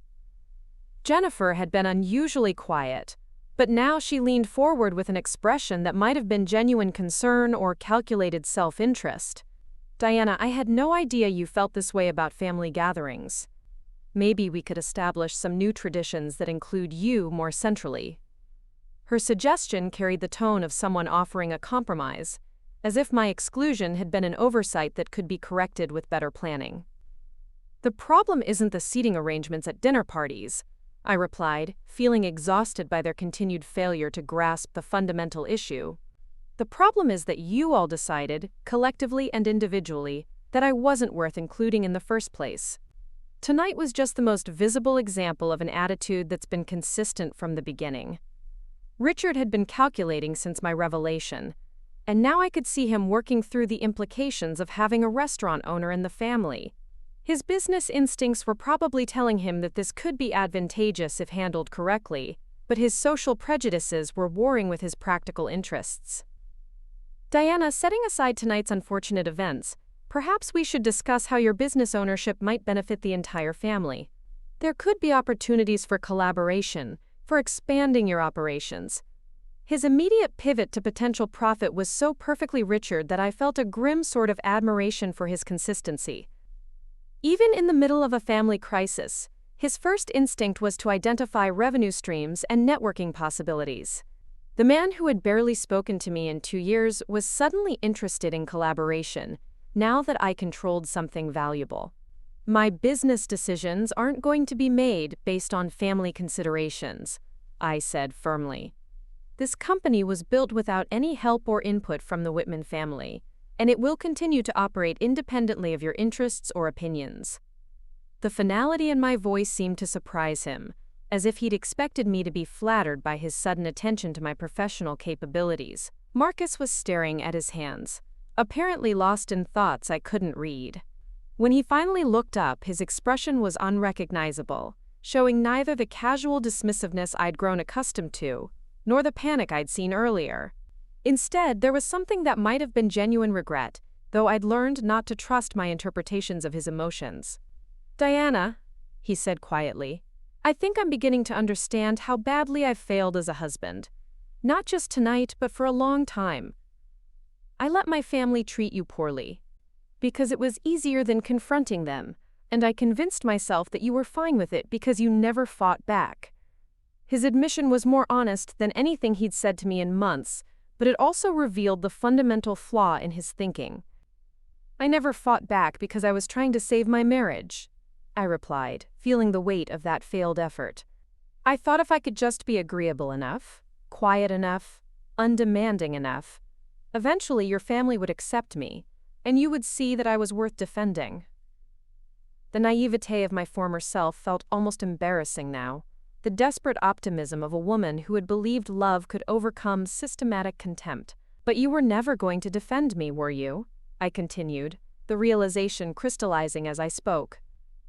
Jennifer had been unusually quiet, but now she leaned forward with an expression that might have been genuine concern or calculated self-interest. "Diana, I had no idea you felt this way about family gatherings. Maybe we could establish some new traditions that include you more centrally." Her suggestion carried the tone of someone offering a compromise, as if my exclusion had been an oversight that could be corrected with better planning. "The problem isn't the seating arrangements at dinner parties," I replied, feeling exhausted by their continued failure to grasp the fundamental issue. "The problem is that you all decided, collectively and individually, that I wasn't worth including in the first place." Tonight was just the most visible example of an attitude that's been consistent from the beginning. Richard had been calculating since my revelation, and now I could see him working through the implications of having a restaurant owner in the family. His business instincts were probably telling him that this could be advantageous if handled correctly, but his social prejudices were warring with his practical interests. "Diana, setting aside tonight's unfortunate events, perhaps we should discuss how your business ownership might benefit the entire family. There could be opportunities for collaboration, for expanding your operations." His immediate pivot to potential profit was so perfectly Richard that I felt a grim sort of admiration for his consistency. Even in the middle of a family crisis, his first instinct was to identify revenue streams and networking possibilities. The man who had barely spoken to me in 2 years was suddenly interested in collaboration, now that I controlled something valuable. "My business decisions aren't going to be made based on family considerations," I said firmly. "This company was built without any help or input from the Whitman family, and it will continue to operate independently of your interests or opinions." The finality in my voice seemed to surprise him, as if he'd expected me to be flattered by his sudden attention to my professional capabilities. Marcus was staring at his hands, apparently lost in thoughts I couldn't read. When he finally looked up, his expression was unrecognizable, showing neither the casual dismissiveness I'd grown accustomed to, nor the panic I'd seen earlier. Instead, there was something that might have been genuine regret, though I'd learned not to trust my interpretations of his emotions. "Diana," he said quietly, "I think I'm beginning to understand how badly I've failed as a husband. Not just tonight, but for a long time. I let my family treat you poorly because it was easier than confronting them, and I convinced myself that you were fine with it because you never fought back." His admission was more honest than anything he'd said to me in months, but it also revealed the fundamental flaw in his thinking. "I never fought back because I was trying to save my marriage," I replied, feeling the weight of that failed effort. "I thought if I could just be agreeable enough, quiet enough, undemanding enough, eventually your family would accept me, and you would see that I was worth defending." The naivete of my former self felt almost embarrassing now, the desperate optimism of a woman who had believed love could overcome systematic contempt. "But you were never going to defend me, were you?" I continued, the realization crystallizing as I spoke.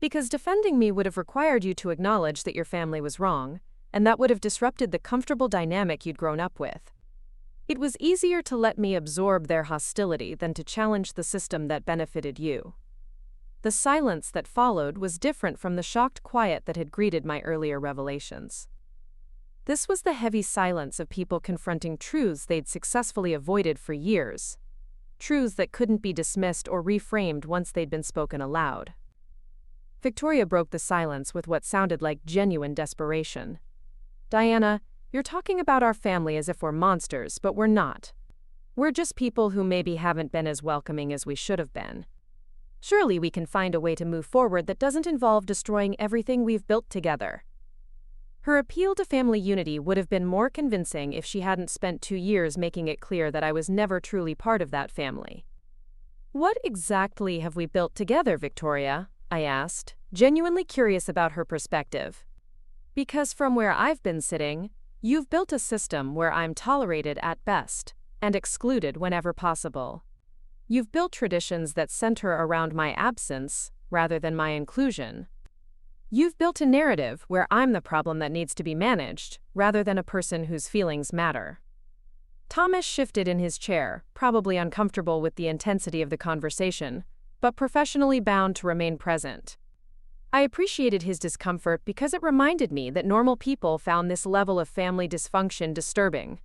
"Because defending me would have required you to acknowledge that your family was wrong, and that would have disrupted the comfortable dynamic you'd grown up with. It was easier to let me absorb their hostility than to challenge the system that benefited you." The silence that followed was different from the shocked quiet that had greeted my earlier revelations. This was the heavy silence of people confronting truths they'd successfully avoided for years. Truths that couldn't be dismissed or reframed once they'd been spoken aloud. Victoria broke the silence with what sounded like genuine desperation. "Diana, you're talking about our family as if we're monsters, but we're not. We're just people who maybe haven't been as welcoming as we should have been. Surely we can find a way to move forward that doesn't involve destroying everything we've built together." Her appeal to family unity would have been more convincing if she hadn't spent 2 years making it clear that I was never truly part of that family. "What exactly have we built together, Victoria?" I asked, genuinely curious about her perspective. "Because from where I've been sitting, you've built a system where I'm tolerated at best and excluded whenever possible. You've built traditions that center around my absence rather than my inclusion. You've built a narrative where I'm the problem that needs to be managed rather than a person whose feelings matter." Thomas shifted in his chair, probably uncomfortable with the intensity of the conversation, but professionally bound to remain present. I appreciated his discomfort because it reminded me that normal people found this level of family dysfunction disturbing.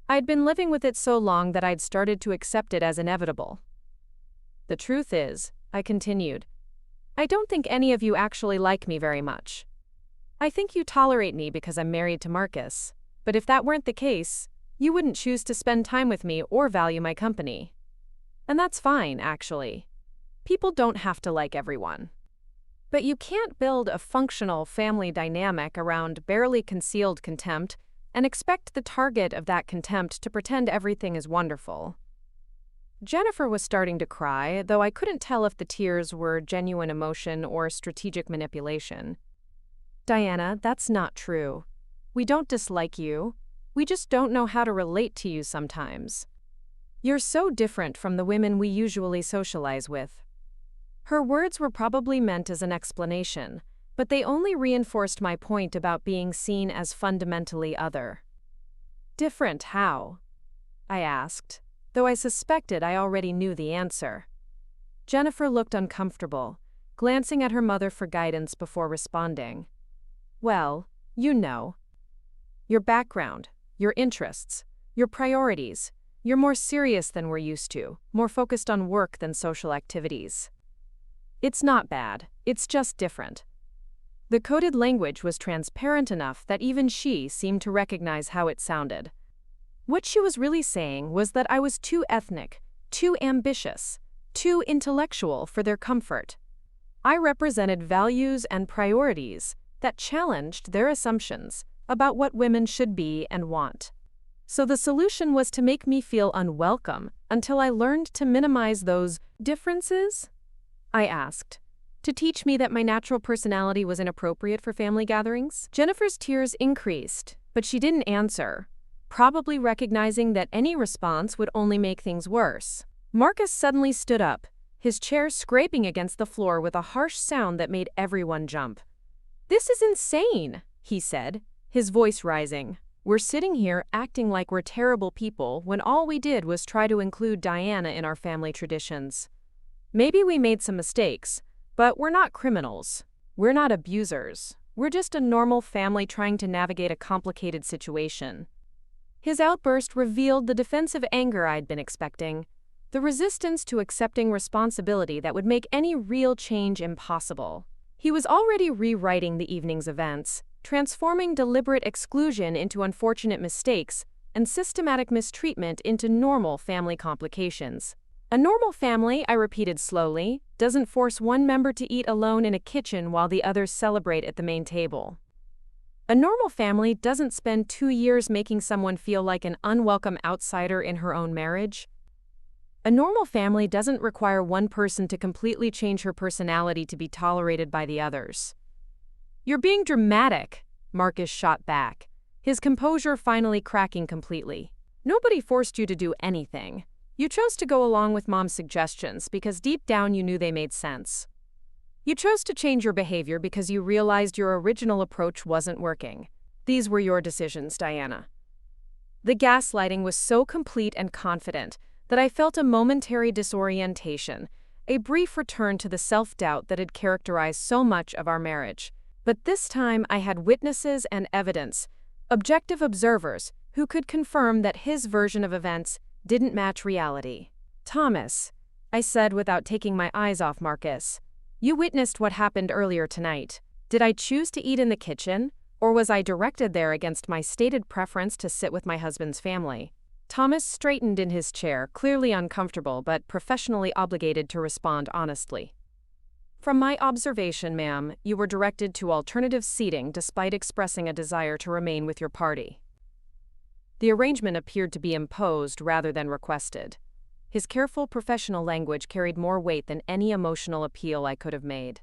I'd been living with it so long that I'd started to accept it as inevitable. "The truth is," I continued, "I don't think any of you actually like me very much. I think you tolerate me because I'm married to Marcus, but if that weren't the case, you wouldn't choose to spend time with me or value my company." And that's fine, actually. People don't have to like everyone. But you can't build a functional family dynamic around barely concealed contempt and expect the target of that contempt to pretend everything is wonderful. Jennifer was starting to cry, though I couldn't tell if the tears were genuine emotion or strategic manipulation. Diana, that's not true. We don't dislike you. We just don't know how to relate to you sometimes. You're so different from the women we usually socialize with. Her words were probably meant as an explanation, but they only reinforced my point about being seen as fundamentally other. Different how? I asked, though I suspected I already knew the answer. Jennifer looked uncomfortable, glancing at her mother for guidance before responding. Well, you know. Your background, your interests, your priorities. You're more serious than we're used to, more focused on work than social activities. It's not bad, it's just different. The coded language was transparent enough that even she seemed to recognize how it sounded. What she was really saying was that I was too ethnic, too ambitious, too intellectual for their comfort. I represented values and priorities that challenged their assumptions about what women should be and want. So the solution was to make me feel unwelcome until I learned to minimize those differences? I asked. To teach me that my natural personality was inappropriate for family gatherings? Jennifer's tears increased, but she didn't answer, probably recognizing that any response would only make things worse. Marcus suddenly stood up, his chair scraping against the floor with a harsh sound that made everyone jump. "This is insane," he said, his voice rising. "We're sitting here acting like we're terrible people when all we did was try to include Diana in our family traditions. Maybe we made some mistakes, but we're not criminals. We're not abusers. We're just a normal family trying to navigate a complicated situation." His outburst revealed the defensive anger I'd been expecting, the resistance to accepting responsibility that would make any real change impossible. He was already rewriting the evening's events, transforming deliberate exclusion into unfortunate mistakes and systematic mistreatment into normal family complications. A normal family, I repeated slowly, doesn't force one member to eat alone in a kitchen while the others celebrate at the main table. A normal family doesn't spend 2 years making someone feel like an unwelcome outsider in her own marriage. A normal family doesn't require one person to completely change her personality to be tolerated by the others. "You're being dramatic," Marcus shot back, his composure finally cracking completely. "Nobody forced you to do anything. You chose to go along with Mom's suggestions because deep down you knew they made sense. You chose to change your behavior because you realized your original approach wasn't working. These were your decisions, Diana." The gaslighting was so complete and confident that I felt a momentary disorientation, a brief return to the self-doubt that had characterized so much of our marriage. But this time I had witnesses and evidence, objective observers who could confirm that his version of events didn't match reality. "Thomas," I said without taking my eyes off Marcus, "you witnessed what happened earlier tonight. Did I choose to eat in the kitchen, or was I directed there against my stated preference to sit with my husband's family?" Thomas straightened in his chair, clearly uncomfortable but professionally obligated to respond honestly. "From my observation, ma'am, you were directed to alternative seating despite expressing a desire to remain with your party." The arrangement appeared to be imposed rather than requested. His careful professional language carried more weight than any emotional appeal I could have made.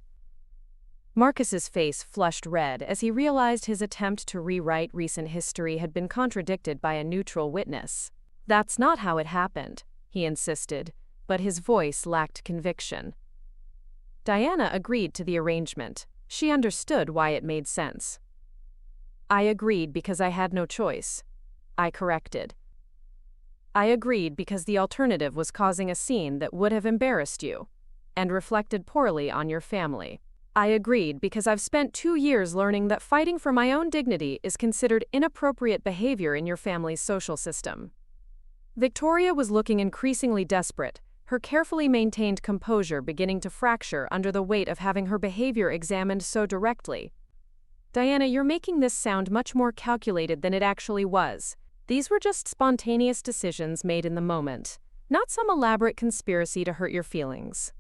Marcus's face flushed red as he realized his attempt to rewrite recent history had been contradicted by a neutral witness. "That's not how it happened," he insisted, but his voice lacked conviction. Diana agreed to the arrangement. She understood why it made sense. "I agreed because I had no choice," I corrected. "I agreed because the alternative was causing a scene that would have embarrassed you and reflected poorly on your family. I agreed because I've spent 2 years learning that fighting for my own dignity is considered inappropriate behavior in your family's social system." Victoria was looking increasingly desperate, her carefully maintained composure beginning to fracture under the weight of having her behavior examined so directly. "Diana, you're making this sound much more calculated than it actually was. These were just spontaneous decisions made in the moment. not some elaborate conspiracy to hurt your feelings.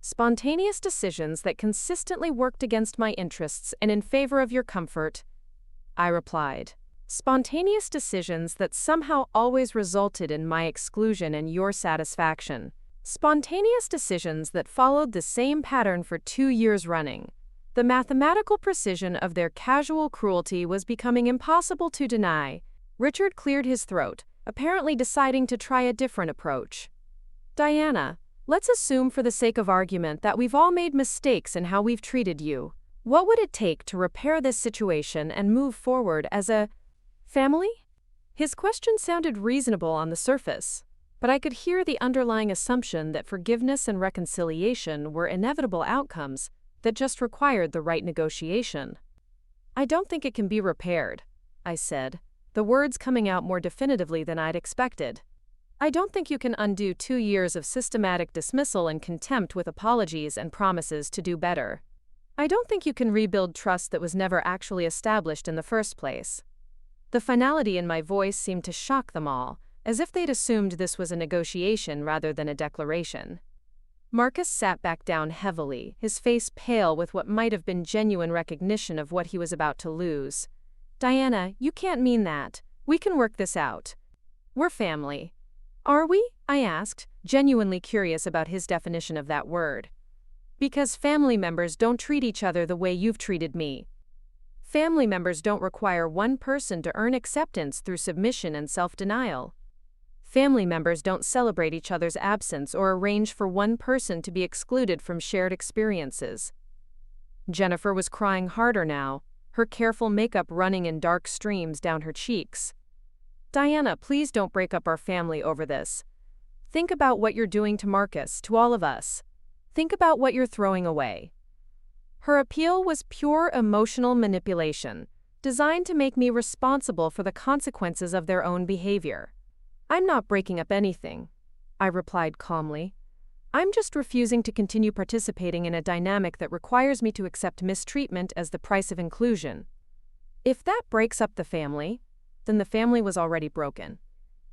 Spontaneous decisions that consistently worked against my interests and in favor of your comfort, I replied. Spontaneous decisions that somehow always resulted in my exclusion and your satisfaction. Spontaneous decisions that followed the same pattern for 2 years running. The mathematical precision of their casual cruelty was becoming impossible to deny. Richard cleared his throat, apparently deciding to try a different approach. Diana, let's assume for the sake of argument that we've all made mistakes in how we've treated you. What would it take to repair this situation and move forward as a family? His question sounded reasonable on the surface, but I could hear the underlying assumption that forgiveness and reconciliation were inevitable outcomes that just required the right negotiation. I don't think it can be repaired, I said, the words coming out more definitively than I'd expected. I don't think you can undo 2 years of systematic dismissal and contempt with apologies and promises to do better. I don't think you can rebuild trust that was never actually established in the first place. The finality in my voice seemed to shock them all, as if they'd assumed this was a negotiation rather than a declaration. Marcus sat back down heavily, his face pale with what might have been genuine recognition of what he was about to lose. Diana, you can't mean that. We can work this out. We're family. Are we? I asked, genuinely curious about his definition of that word. Because family members don't treat each other the way you've treated me. Family members don't require one person to earn acceptance through submission and self-denial. Family members don't celebrate each other's absence or arrange for one person to be excluded from shared experiences. Jennifer was crying harder now, her careful makeup running in dark streams down her cheeks. Diana, please don't break up our family over this. Think about what you're doing to Marcus, to all of us. Think about what you're throwing away. Her appeal was pure emotional manipulation, designed to make me responsible for the consequences of their own behavior. I'm not breaking up anything, I replied calmly. I'm just refusing to continue participating in a dynamic that requires me to accept mistreatment as the price of inclusion. If that breaks up the family, then the family was already broken.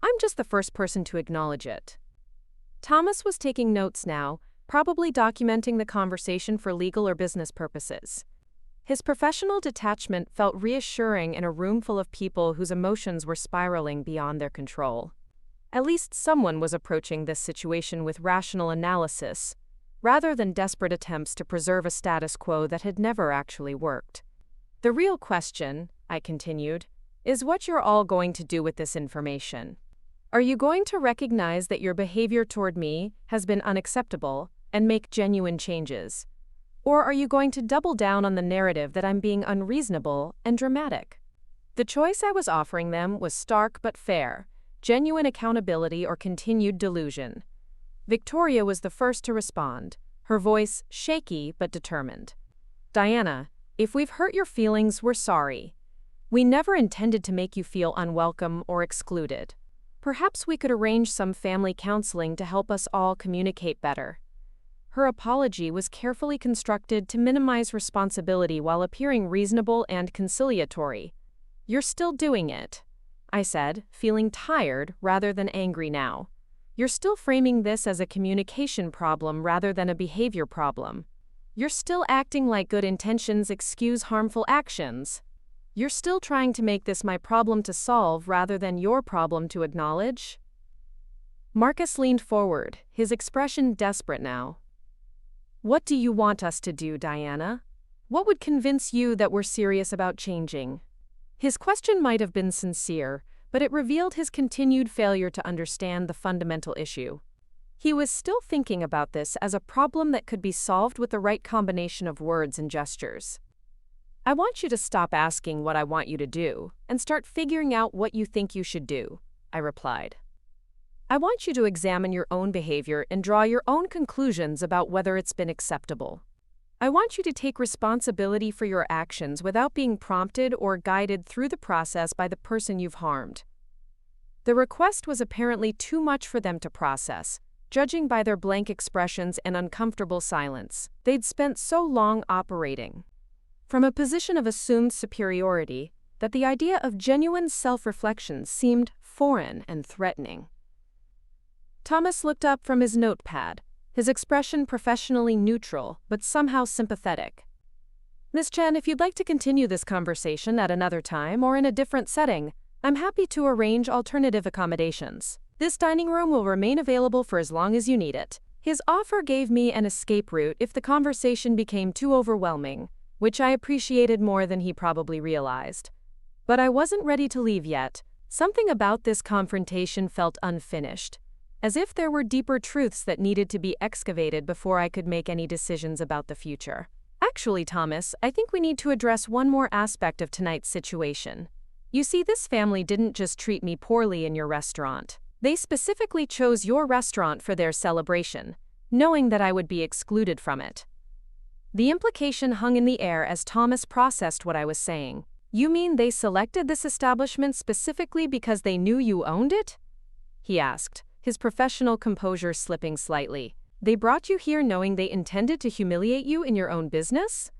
I'm just the first person to acknowledge it. Thomas was taking notes now, probably documenting the conversation for legal or business purposes. His professional detachment felt reassuring in a room full of people whose emotions were spiraling beyond their control. At least someone was approaching this situation with rational analysis, rather than desperate attempts to preserve a status quo that had never actually worked. The real question, I continued, is what you're all going to do with this information. Are you going to recognize that your behavior toward me has been unacceptable and make genuine changes? Or are you going to double down on the narrative that I'm being unreasonable and dramatic? The choice I was offering them was stark but fair. Genuine accountability or continued delusion. Victoria was the first to respond, her voice shaky but determined. Diana, if we've hurt your feelings, we're sorry. We never intended to make you feel unwelcome or excluded. Perhaps we could arrange some family counseling to help us all communicate better. Her apology was carefully constructed to minimize responsibility while appearing reasonable and conciliatory. You're still doing it, I said, feeling tired rather than angry now. You're still framing this as a communication problem rather than a behavior problem. You're still acting like good intentions excuse harmful actions. You're still trying to make this my problem to solve rather than your problem to acknowledge. Marcus leaned forward, his expression desperate now. What do you want us to do, Diana? What would convince you that we're serious about changing? His question might have been sincere, but it revealed his continued failure to understand the fundamental issue. He was still thinking about this as a problem that could be solved with the right combination of words and gestures. I want you to stop asking what I want you to do and start figuring out what you think you should do, I replied. I want you to examine your own behavior and draw your own conclusions about whether it's been acceptable. I want you to take responsibility for your actions without being prompted or guided through the process by the person you've harmed. The request was apparently too much for them to process, judging by their blank expressions and uncomfortable silence. They'd spent so long operating from a position of assumed superiority that the idea of genuine self-reflection seemed foreign and threatening. Thomas looked up from his notepad, his expression professionally neutral but somehow sympathetic. Miss Chen, if you'd like to continue this conversation at another time or in a different setting, I'm happy to arrange alternative accommodations. This dining room will remain available for as long as you need it. His offer gave me an escape route if the conversation became too overwhelming, which I appreciated more than he probably realized. But I wasn't ready to leave yet. Something about this confrontation felt unfinished, as if there were deeper truths that needed to be excavated before I could make any decisions about the future. Actually, Thomas, I think we need to address one more aspect of tonight's situation. You see, this family didn't just treat me poorly in your restaurant. They specifically chose your restaurant for their celebration, knowing that I would be excluded from it. The implication hung in the air as Thomas processed what I was saying. You mean they selected this establishment specifically because they knew you owned it? He asked, his professional composure slipping slightly. They brought you here knowing they intended to humiliate you in your own business?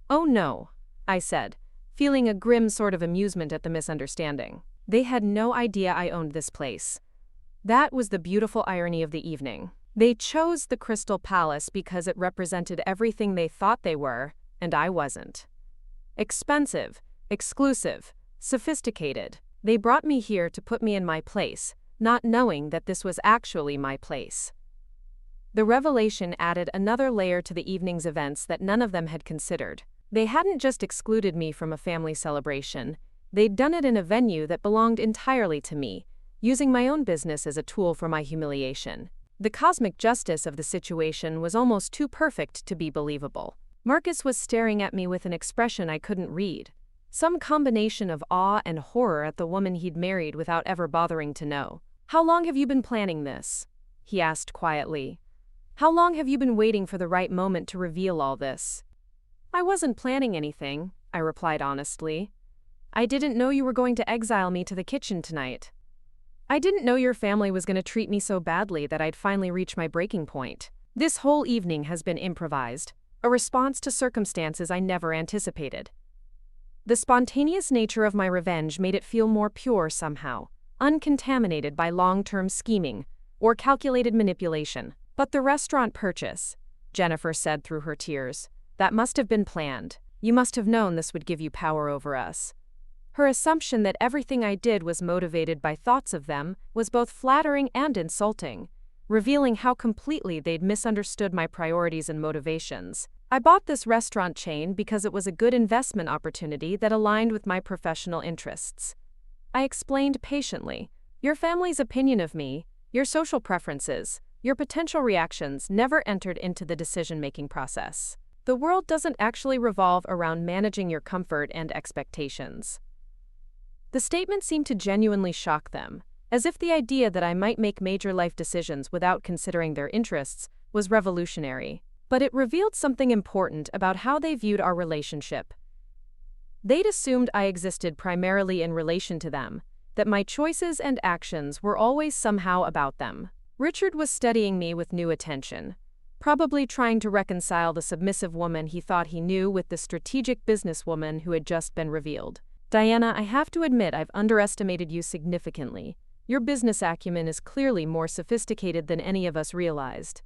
Oh no, I said, feeling a grim sort of amusement at the misunderstanding. They had no idea I owned this place. That was the beautiful irony of the evening. They chose the Crystal Palace because it represented everything they thought they were, and I wasn't. Expensive, exclusive, sophisticated. They brought me here to put me in my place, not knowing that this was actually my place. The revelation added another layer to the evening's events that none of them had considered. They hadn't just excluded me from a family celebration, they'd done it in a venue that belonged entirely to me, using my own business as a tool for my humiliation. The cosmic justice of the situation was almost too perfect to be believable. Marcus was staring at me with an expression I couldn't read, some combination of awe and horror at the woman he'd married without ever bothering to know. How long have you been planning this? He asked quietly. How long have you been waiting for the right moment to reveal all this? I wasn't planning anything, I replied honestly. I didn't know you were going to exile me to the kitchen tonight. I didn't know your family was going to treat me so badly that I'd finally reach my breaking point. This whole evening has been improvised, a response to circumstances I never anticipated. The spontaneous nature of my revenge made it feel more pure somehow, uncontaminated by long-term scheming or calculated manipulation. But the restaurant purchase, Jennifer said through her tears, that must have been planned. You must have known this would give you power over us. Her assumption that everything I did was motivated by thoughts of them was both flattering and insulting, revealing how completely they'd misunderstood my priorities and motivations. I bought this restaurant chain because it was a good investment opportunity that aligned with my professional interests. I explained patiently, your family's opinion of me, your social preferences, your potential reactions never entered into the decision-making process. The world doesn't actually revolve around managing your comfort and expectations. The statement seemed to genuinely shock them, as if the idea that I might make major life decisions without considering their interests was revolutionary. But it revealed something important about how they viewed our relationship. They'd assumed I existed primarily in relation to them, that my choices and actions were always somehow about them. Richard was studying me with new attention, probably trying to reconcile the submissive woman he thought he knew with the strategic businesswoman who had just been revealed. Diana, I have to admit I've underestimated you significantly. Your business acumen is clearly more sophisticated than any of us realized.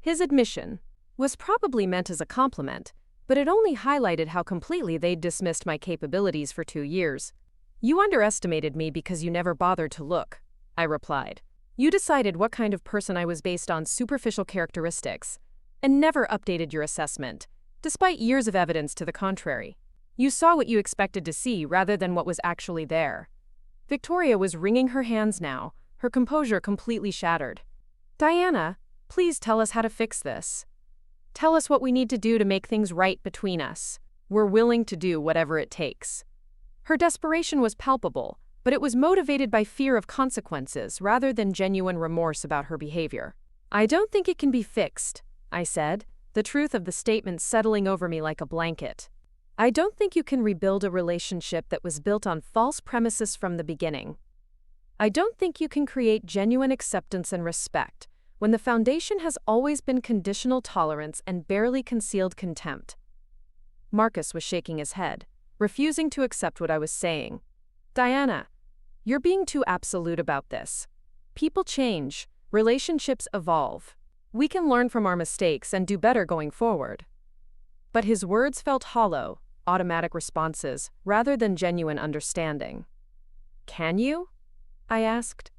His admission was probably meant as a compliment, but it only highlighted how completely they'd dismissed my capabilities for 2 years. You underestimated me because you never bothered to look, I replied. You decided what kind of person I was based on superficial characteristics, and never updated your assessment, despite years of evidence to the contrary. You saw what you expected to see rather than what was actually there. Victoria was wringing her hands now, her composure completely shattered. Diana, please tell us how to fix this. Tell us what we need to do to make things right between us. We're willing to do whatever it takes. Her desperation was palpable, but it was motivated by fear of consequences rather than genuine remorse about her behavior. I don't think it can be fixed, I said, the truth of the statement settling over me like a blanket. I don't think you can rebuild a relationship that was built on false premises from the beginning. I don't think you can create genuine acceptance and respect when the foundation has always been conditional tolerance and barely concealed contempt. Marcus was shaking his head, refusing to accept what I was saying. Diana, you're being too absolute about this. People change, Relationships evolve. We can learn from our mistakes and do better going forward. But his words felt hollow, automatic responses, rather than genuine understanding. Can you? I asked.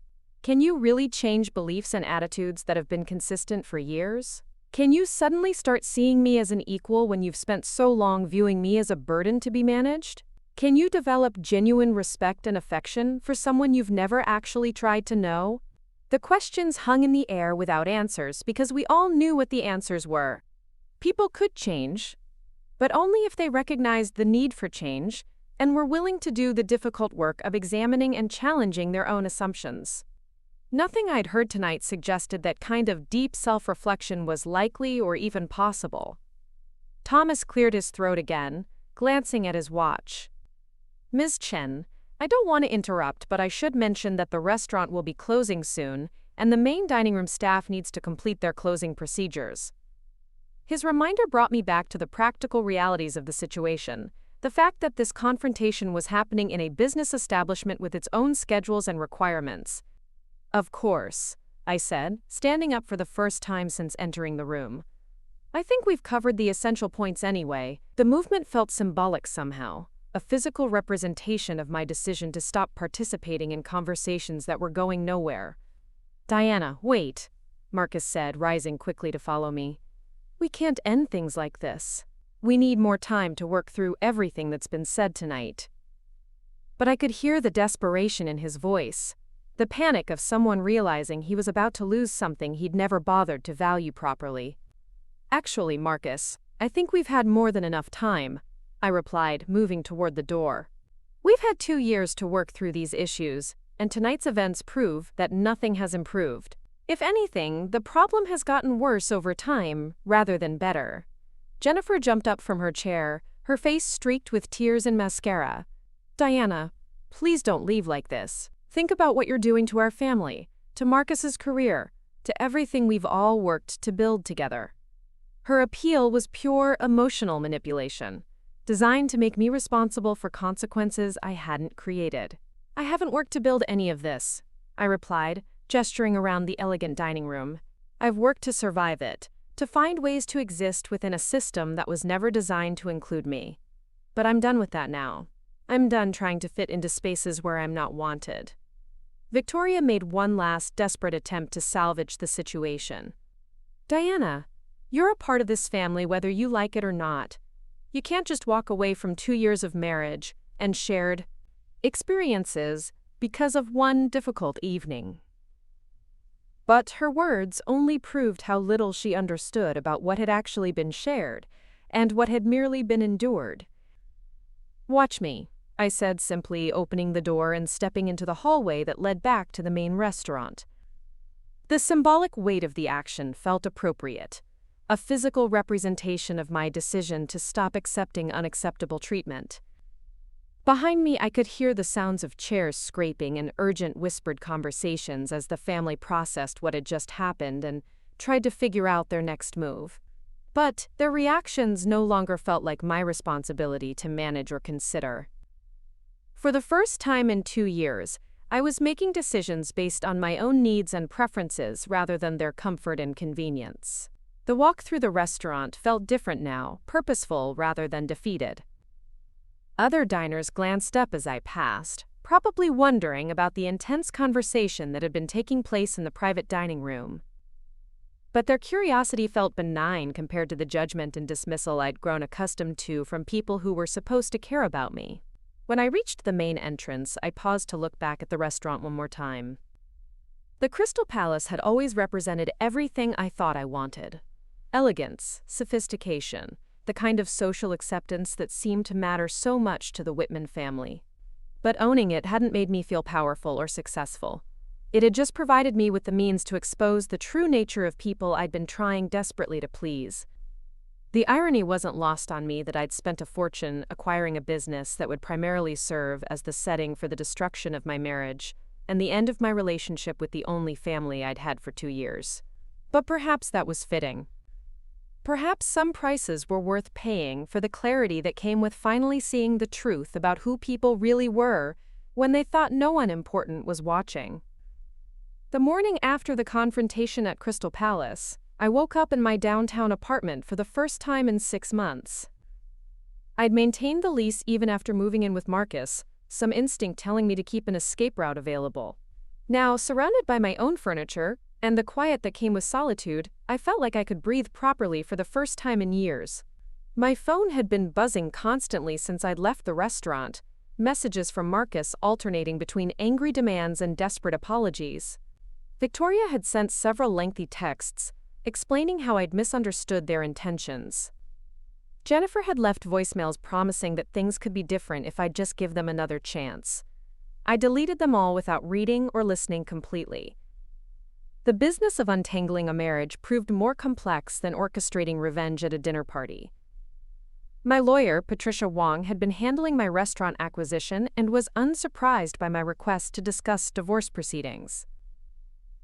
Can you really change beliefs and attitudes that have been consistent for years? Can you suddenly start seeing me as an equal when you've spent so long viewing me as a burden to be managed? Can you develop genuine respect and affection for someone you've never actually tried to know? The questions hung in the air without answers because we all knew what the answers were. People could change, but only if they recognized the need for change and were willing to do the difficult work of examining and challenging their own assumptions. Nothing I'd heard tonight suggested that kind of deep self-reflection was likely or even possible. Thomas cleared his throat again, glancing at his watch. Ms. Chen, I don't want to interrupt, but I should mention that the restaurant will be closing soon, and the main dining room staff needs to complete their closing procedures. His reminder brought me back to the practical realities of the situation, the fact that this confrontation was happening in a business establishment with its own schedules and requirements. Of course, I said, standing up for the first time since entering the room. I think we've covered the essential points anyway. The movement felt symbolic somehow, a physical representation of my decision to stop participating in conversations that were going nowhere. Diana, wait, Marcus said, rising quickly to follow me. We can't end things like this. We need more time to work through everything that's been said tonight. But I could hear the desperation in his voice, the panic of someone realizing he was about to lose something he'd never bothered to value properly. Actually, Marcus, I think we've had more than enough time, I replied, moving toward the door. We've had 2 years to work through these issues, and tonight's events prove that nothing has improved. If anything, the problem has gotten worse over time, rather than better. Jennifer jumped up from her chair, her face streaked with tears and mascara. Diana, please don't leave like this. Think about what you're doing to our family, to Marcus's career, to everything we've all worked to build together. Her appeal was pure emotional manipulation, designed to make me responsible for consequences I hadn't created. I haven't worked to build any of this, I replied, gesturing around the elegant dining room. I've worked to survive it, to find ways to exist within a system that was never designed to include me. But I'm done with that now. I'm done trying to fit into spaces where I'm not wanted. Victoria made one last desperate attempt to salvage the situation. Diana, you're a part of this family whether you like it or not. You can't just walk away from 2 years of marriage and shared experiences because of one difficult evening. But her words only proved how little she understood about what had actually been shared and what had merely been endured. Watch me, I said simply, opening the door and stepping into the hallway that led back to the main restaurant. The symbolic weight of the action felt appropriate, a physical representation of my decision to stop accepting unacceptable treatment. Behind me, I could hear the sounds of chairs scraping and urgent whispered conversations as the family processed what had just happened and tried to figure out their next move. But their reactions no longer felt like my responsibility to manage or consider. For the first time in 2 years, I was making decisions based on my own needs and preferences rather than their comfort and convenience. The walk through the restaurant felt different now, purposeful rather than defeated. Other diners glanced up as I passed, probably wondering about the intense conversation that had been taking place in the private dining room. But their curiosity felt benign compared to the judgment and dismissal I'd grown accustomed to from people who were supposed to care about me. When I reached the main entrance, I paused to look back at the restaurant one more time. The Crystal Palace had always represented everything I thought I wanted. Elegance, sophistication, the kind of social acceptance that seemed to matter so much to the Whitman family. But owning it hadn't made me feel powerful or successful. It had just provided me with the means to expose the true nature of people I'd been trying desperately to please. The irony wasn't lost on me that I'd spent a fortune acquiring a business that would primarily serve as the setting for the destruction of my marriage and the end of my relationship with the only family I'd had for 2 years. But perhaps that was fitting. Perhaps some prices were worth paying for the clarity that came with finally seeing the truth about who people really were when they thought no one important was watching. The morning after the confrontation at Crystal Palace, I woke up in my downtown apartment for the first time in 6 months. I'd maintained the lease even after moving in with Marcus, some instinct telling me to keep an escape route available. Now, surrounded by my own furniture and the quiet that came with solitude, I felt like I could breathe properly for the first time in years. My phone had been buzzing constantly since I'd left the restaurant, messages from Marcus alternating between angry demands and desperate apologies. Victoria had sent several lengthy texts, explaining how I'd misunderstood their intentions. Jennifer had left voicemails promising that things could be different if I'd just give them another chance. I deleted them all without reading or listening completely. The business of untangling a marriage proved more complex than orchestrating revenge at a dinner party. My lawyer, Patricia Wong, had been handling my restaurant acquisition and was unsurprised by my request to discuss divorce proceedings.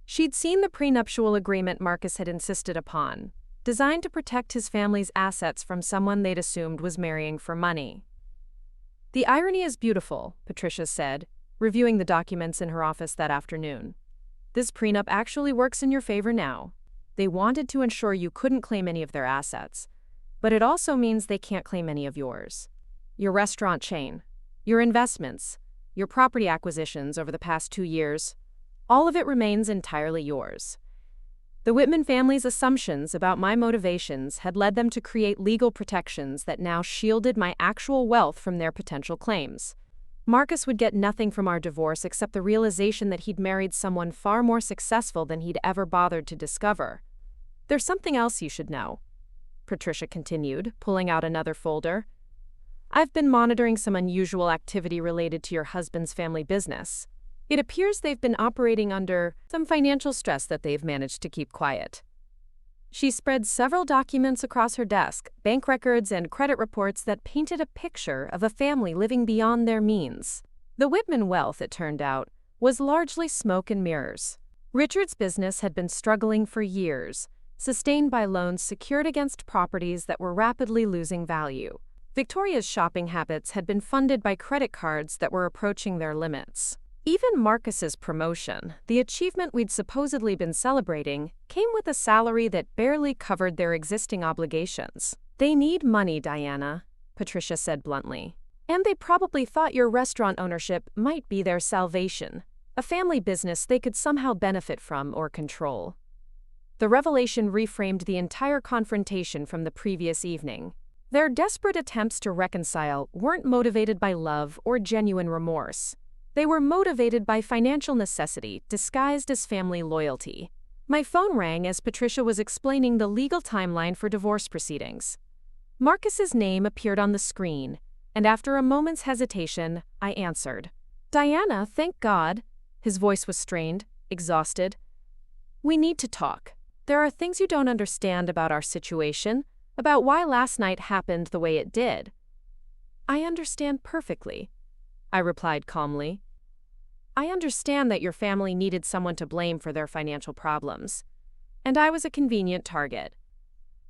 She'd seen the prenuptial agreement Marcus had insisted upon, designed to protect his family's assets from someone they'd assumed was marrying for money. "The irony is beautiful," Patricia said, reviewing the documents in her office that afternoon. "This prenup actually works in your favor now. They wanted to ensure you couldn't claim any of their assets, but it also means they can't claim any of yours. Your restaurant chain, your investments, your property acquisitions over the past 2 years, all of it remains entirely yours." The Whitman family's assumptions about my motivations had led them to create legal protections that now shielded my actual wealth from their potential claims. Marcus would get nothing from our divorce except the realization that he'd married someone far more successful than he'd ever bothered to discover. "There's something else you should know," Patricia continued, pulling out another folder. "I've been monitoring some unusual activity related to your husband's family business. It appears they've been operating under some financial stress that they've managed to keep quiet." She spread several documents across her desk, bank records and credit reports that painted a picture of a family living beyond their means. The Whitman wealth, it turned out, was largely smoke and mirrors. Richard's business had been struggling for years, sustained by loans secured against properties that were rapidly losing value. Victoria's shopping habits had been funded by credit cards that were approaching their limits. Even Marcus's promotion, the achievement we'd supposedly been celebrating, came with a salary that barely covered their existing obligations. "They need money, Diana," Patricia said bluntly. "And they probably thought your restaurant ownership might be their salvation, a family business they could somehow benefit from or control." The revelation reframed the entire confrontation from the previous evening. Their desperate attempts to reconcile weren't motivated by love or genuine remorse. They were motivated by financial necessity disguised as family loyalty. My phone rang as Patricia was explaining the legal timeline for divorce proceedings. Marcus's name appeared on the screen, and after a moment's hesitation, I answered. "Diana, thank God." His voice was strained, exhausted. "We need to talk. There are things you don't understand about our situation, about why last night happened the way it did." "I understand perfectly," I replied calmly. "I understand that your family needed someone to blame for their financial problems, and I was a convenient target.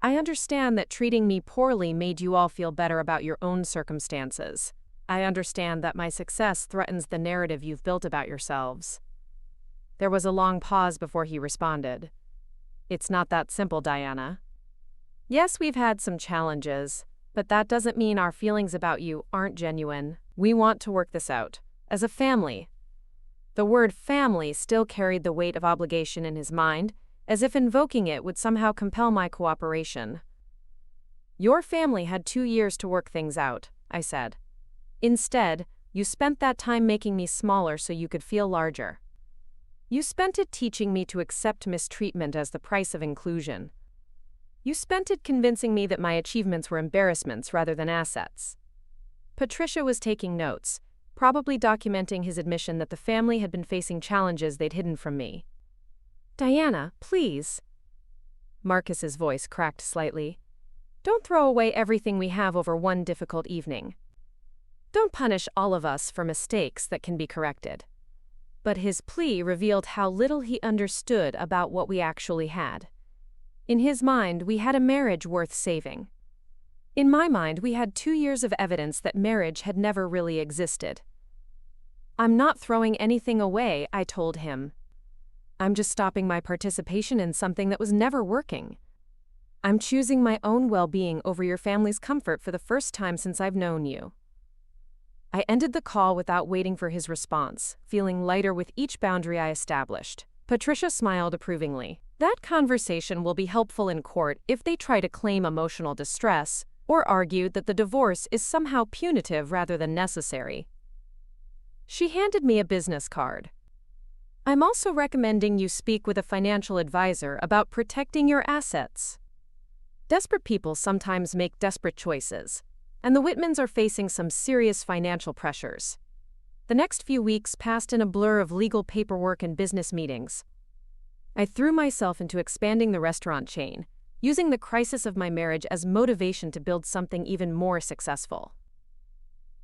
I understand that treating me poorly made you all feel better about your own circumstances. I understand that my success threatens the narrative you've built about yourselves." There was a long pause before he responded. "It's not that simple, Diana. Yes, we've had some challenges, but that doesn't mean our feelings about you aren't genuine. We want to work this out, as a family." The word family still carried the weight of obligation in his mind, as if invoking it would somehow compel my cooperation. "Your family had 2 years to work things out," I said. "Instead, you spent that time making me smaller so you could feel larger. You spent it teaching me to accept mistreatment as the price of inclusion. You spent it convincing me that my achievements were embarrassments rather than assets." Patricia was taking notes, probably documenting his admission that the family had been facing challenges they'd hidden from me. "Diana, please." Marcus's voice cracked slightly. "Don't throw away everything we have over one difficult evening. Don't punish all of us for mistakes that can be corrected." But his plea revealed how little he understood about what we actually had. In his mind, we had a marriage worth saving. In my mind, we had 2 years of evidence that marriage had never really existed. "I'm not throwing anything away," I told him. I'm just stopping my participation in something that was never working. I'm choosing my own well-being over your family's comfort for the first time since I've known you." I ended the call without waiting for his response, feeling lighter with each boundary I established. Patricia smiled approvingly. "That conversation will be helpful in court if they try to claim emotional distress or argue that the divorce is somehow punitive rather than necessary." She handed me a business card. "I'm also recommending you speak with a financial advisor about protecting your assets. Desperate people sometimes make desperate choices, and the Whitmans are facing some serious financial pressures." The next few weeks passed in a blur of legal paperwork and business meetings. I threw myself into expanding the restaurant chain, using the crisis of my marriage as motivation to build something even more successful.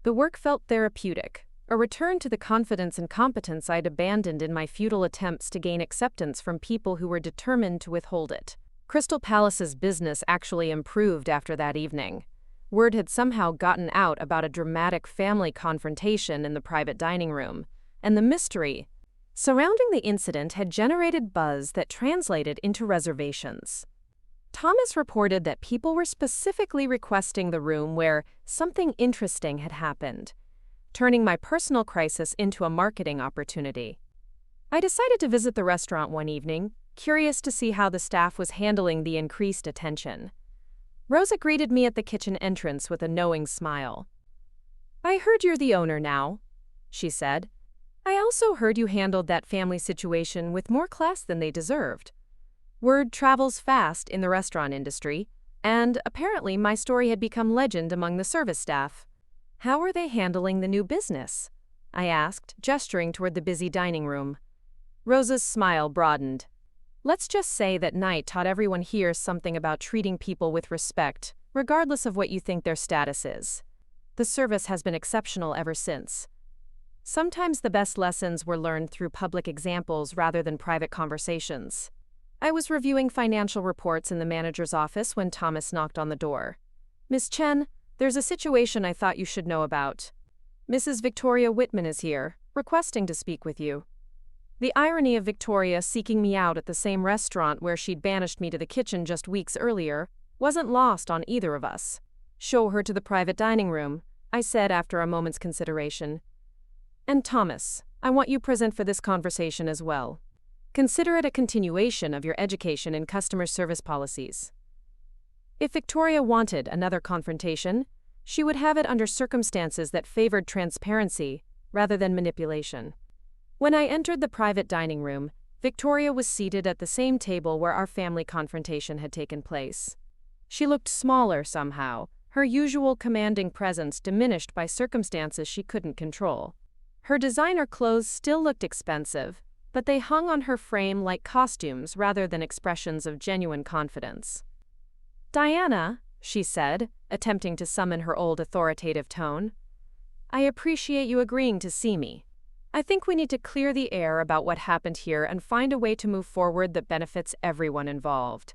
The work felt therapeutic, a return to the confidence and competence I'd abandoned in my futile attempts to gain acceptance from people who were determined to withhold it. Crystal Palace's business actually improved after that evening. Word had somehow gotten out about a dramatic family confrontation in the private dining room, and the mystery surrounding the incident had generated buzz that translated into reservations. Thomas reported that people were specifically requesting the room where something interesting had happened, turning my personal crisis into a marketing opportunity. I decided to visit the restaurant one evening, curious to see how the staff was handling the increased attention. Rosa greeted me at the kitchen entrance with a knowing smile. "I heard you're the owner now," she said. "I also heard you handled that family situation with more class than they deserved." Word travels fast in the restaurant industry, and apparently my story had become legend among the service staff. "How are they handling the new business?" I asked, gesturing toward the busy dining room. Rosa's smile broadened. "Let's just say that night taught everyone here something about treating people with respect, regardless of what you think their status is. The service has been exceptional ever since. Sometimes the best lessons were learned through public examples rather than private conversations." I was reviewing financial reports in the manager's office when Thomas knocked on the door. "Miss Chen, there's a situation I thought you should know about. Mrs. Victoria Whitman is here, requesting to speak with you." The irony of Victoria seeking me out at the same restaurant where she'd banished me to the kitchen just weeks earlier wasn't lost on either of us. "Show her to the private dining room," I said after a moment's consideration. "And Thomas, I want you present for this conversation as well. Consider it a continuation of your education in customer service policies." If Victoria wanted another confrontation, she would have it under circumstances that favored transparency rather than manipulation. When I entered the private dining room, Victoria was seated at the same table where our family confrontation had taken place. She looked smaller somehow, her usual commanding presence diminished by circumstances she couldn't control. Her designer clothes still looked expensive, but they hung on her frame like costumes rather than expressions of genuine confidence. "Diana," she said, attempting to summon her old authoritative tone, "I appreciate you agreeing to see me. I think we need to clear the air about what happened here and find a way to move forward that benefits everyone involved."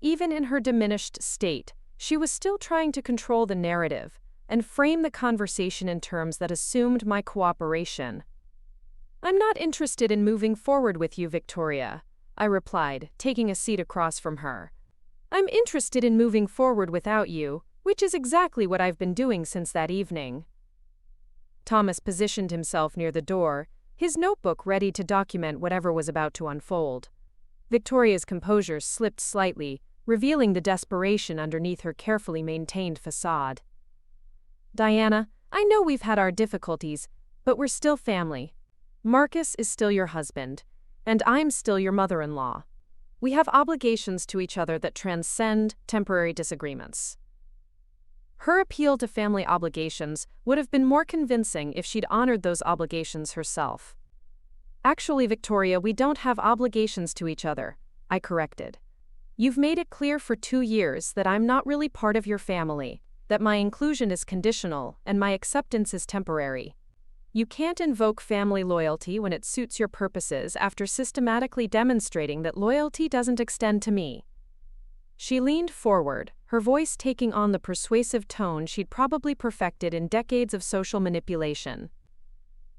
Even in her diminished state, she was still trying to control the narrative and frame the conversation in terms that assumed my cooperation. "I'm not interested in moving forward with you, Victoria," I replied, taking a seat across from her. "I'm interested in moving forward without you, which is exactly what I've been doing since that evening." Thomas positioned himself near the door, his notebook ready to document whatever was about to unfold. Victoria's composure slipped slightly, revealing the desperation underneath her carefully maintained facade. "Diana, I know we've had our difficulties, but we're still family. Marcus is still your husband, and I'm still your mother-in-law. We have obligations to each other that transcend temporary disagreements." Her appeal to family obligations would have been more convincing if she'd honored those obligations herself. "Actually, Victoria, we don't have obligations to each other," I corrected. "You've made it clear for 2 years that I'm not really part of your family, that my inclusion is conditional and my acceptance is temporary. You can't invoke family loyalty when it suits your purposes after systematically demonstrating that loyalty doesn't extend to me." She leaned forward, her voice taking on the persuasive tone she'd probably perfected in decades of social manipulation.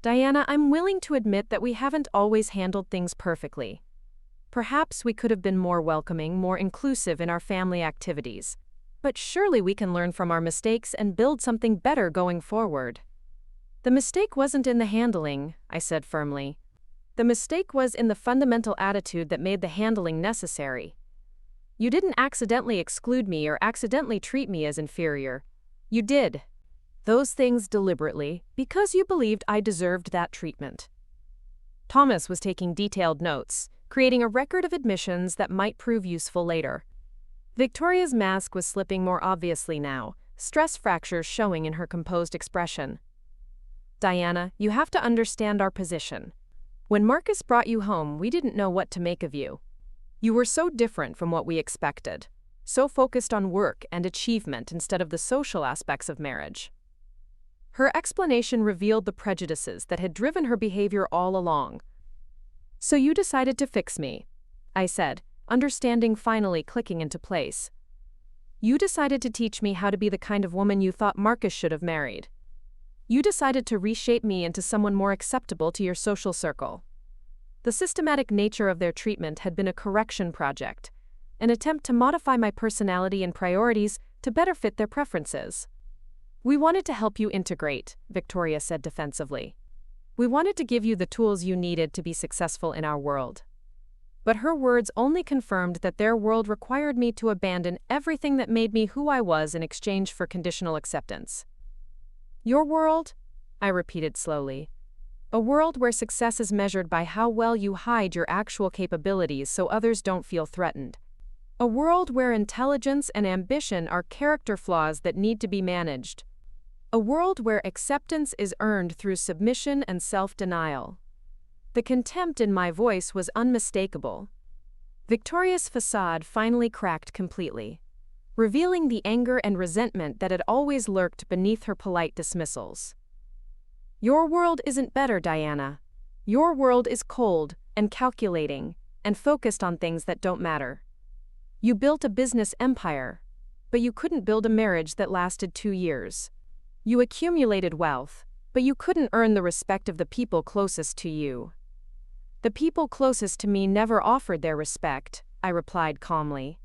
Diana, I'm willing to admit that we haven't always handled things perfectly. Perhaps we could have been more welcoming, more inclusive in our family activities. But surely we can learn from our mistakes and build something better going forward. The mistake wasn't in the handling, I said firmly. The mistake was in the fundamental attitude that made the handling necessary. You didn't accidentally exclude me or accidentally treat me as inferior. You did those things deliberately because you believed I deserved that treatment. Thomas was taking detailed notes, creating a record of admissions that might prove useful later. Victoria's mask was slipping more obviously now, stress fractures showing in her composed expression. Diana, you have to understand our position. When Marcus brought you home, we didn't know what to make of you. You were so different from what we expected, so focused on work and achievement instead of the social aspects of marriage. Her explanation revealed the prejudices that had driven her behavior all along. So you decided to fix me, I said, understanding finally clicking into place. You decided to teach me how to be the kind of woman you thought Marcus should have married. You decided to reshape me into someone more acceptable to your social circle. The systematic nature of their treatment had been a correction project, an attempt to modify my personality and priorities to better fit their preferences. We wanted to help you integrate, Victoria said defensively. We wanted to give you the tools you needed to be successful in our world. But her words only confirmed that their world required me to abandon everything that made me who I was in exchange for conditional acceptance. Your world? I repeated slowly. A world where success is measured by how well you hide your actual capabilities so others don't feel threatened. A world where intelligence and ambition are character flaws that need to be managed. A world where acceptance is earned through submission and self-denial. The contempt in my voice was unmistakable. Victoria's facade finally cracked completely, revealing the anger and resentment that had always lurked beneath her polite dismissals. Your world isn't better, Diana. Your world is cold and calculating and focused on things that don't matter. You built a business empire, but you couldn't build a marriage that lasted 2 years. You accumulated wealth, but you couldn't earn the respect of the people closest to you. The people closest to me never offered their respect, I replied calmly.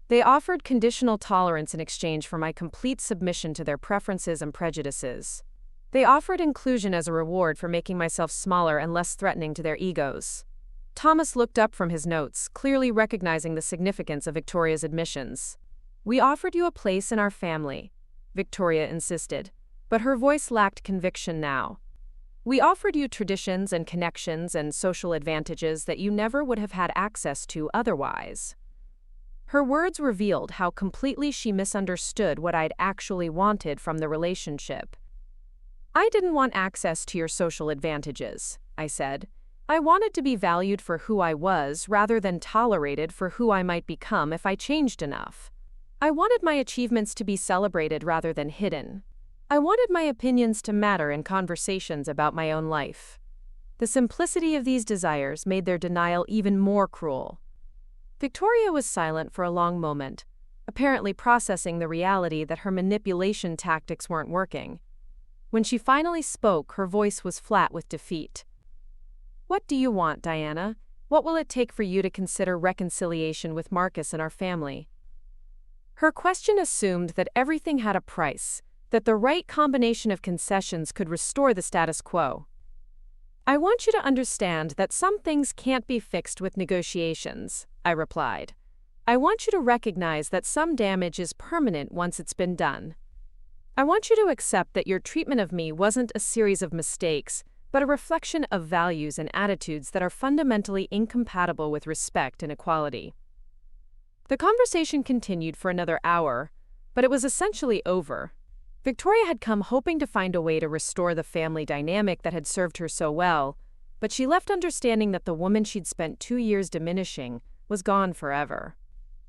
They offered conditional tolerance in exchange for my complete submission to their preferences and prejudices. They offered inclusion as a reward for making myself smaller and less threatening to their egos. Thomas looked up from his notes, clearly recognizing the significance of Victoria's admissions. We offered you a place in our family, Victoria insisted, but her voice lacked conviction now. We offered you traditions and connections and social advantages that you never would have had access to otherwise. Her words revealed how completely she misunderstood what I'd actually wanted from the relationship. I didn't want access to your social advantages, I said. I wanted to be valued for who I was rather than tolerated for who I might become if I changed enough. I wanted my achievements to be celebrated rather than hidden. I wanted my opinions to matter in conversations about my own life. The simplicity of these desires made their denial even more cruel. Victoria was silent for a long moment, apparently processing the reality that her manipulation tactics weren't working. When she finally spoke, her voice was flat with defeat. What do you want, Diana? What will it take for you to consider reconciliation with Marcus and our family? Her question assumed that everything had a price, that the right combination of concessions could restore the status quo. I want you to understand that some things can't be fixed with negotiations, I replied. I want you to recognize that some damage is permanent once it's been done. I want you to accept that your treatment of me wasn't a series of mistakes, but a reflection of values and attitudes that are fundamentally incompatible with respect and equality. The conversation continued for another hour, but it was essentially over. Victoria had come hoping to find a way to restore the family dynamic that had served her so well, but she left understanding that the woman she'd spent 2 years diminishing was gone forever.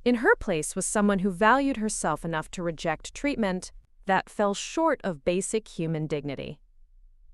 In her place was someone who valued herself enough to reject treatment that fell short of basic human dignity.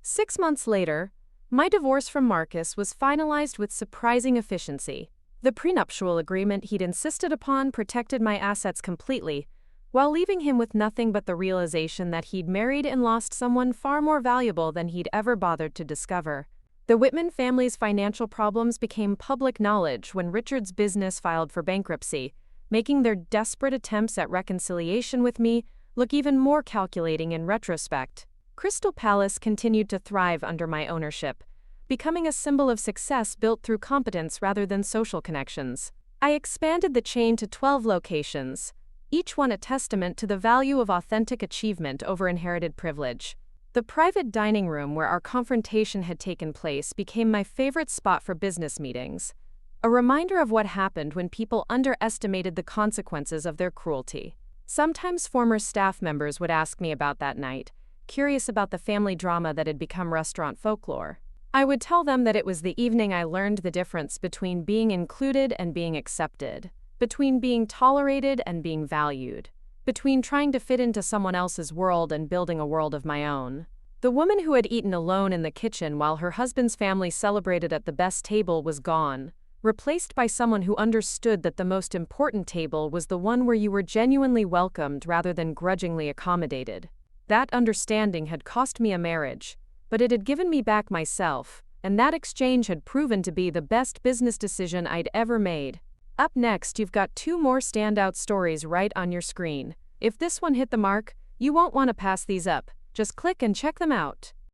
6 months later, my divorce from Marcus was finalized with surprising efficiency. The prenuptial agreement he'd insisted upon protected my assets completely, while leaving him with nothing but the realization that he'd married and lost someone far more valuable than he'd ever bothered to discover. The Whitman family's financial problems became public knowledge when Richard's business filed for bankruptcy, making their desperate attempts at reconciliation with me look even more calculating in retrospect. Crystal Palace continued to thrive under my ownership, becoming a symbol of success built through competence rather than social connections. I expanded the chain to 12 locations, each one a testament to the value of authentic achievement over inherited privilege. The private dining room where our confrontation had taken place became my favorite spot for business meetings, a reminder of what happened when people underestimated the consequences of their cruelty. Sometimes former staff members would ask me about that night, curious about the family drama that had become restaurant folklore. I would tell them that it was the evening I learned the difference between being included and being accepted, between being tolerated and being valued, between trying to fit into someone else's world and building a world of my own. The woman who had eaten alone in the kitchen while her husband's family celebrated at the best table was gone, replaced by someone who understood that the most important table was the one where you were genuinely welcomed rather than grudgingly accommodated. That understanding had cost me a marriage, but it had given me back myself, and that exchange had proven to be the best business decision I'd ever made. Up next, you've got 2 more standout stories right on your screen. If this one hit the mark, you won't want to pass these up. Just click and check them out.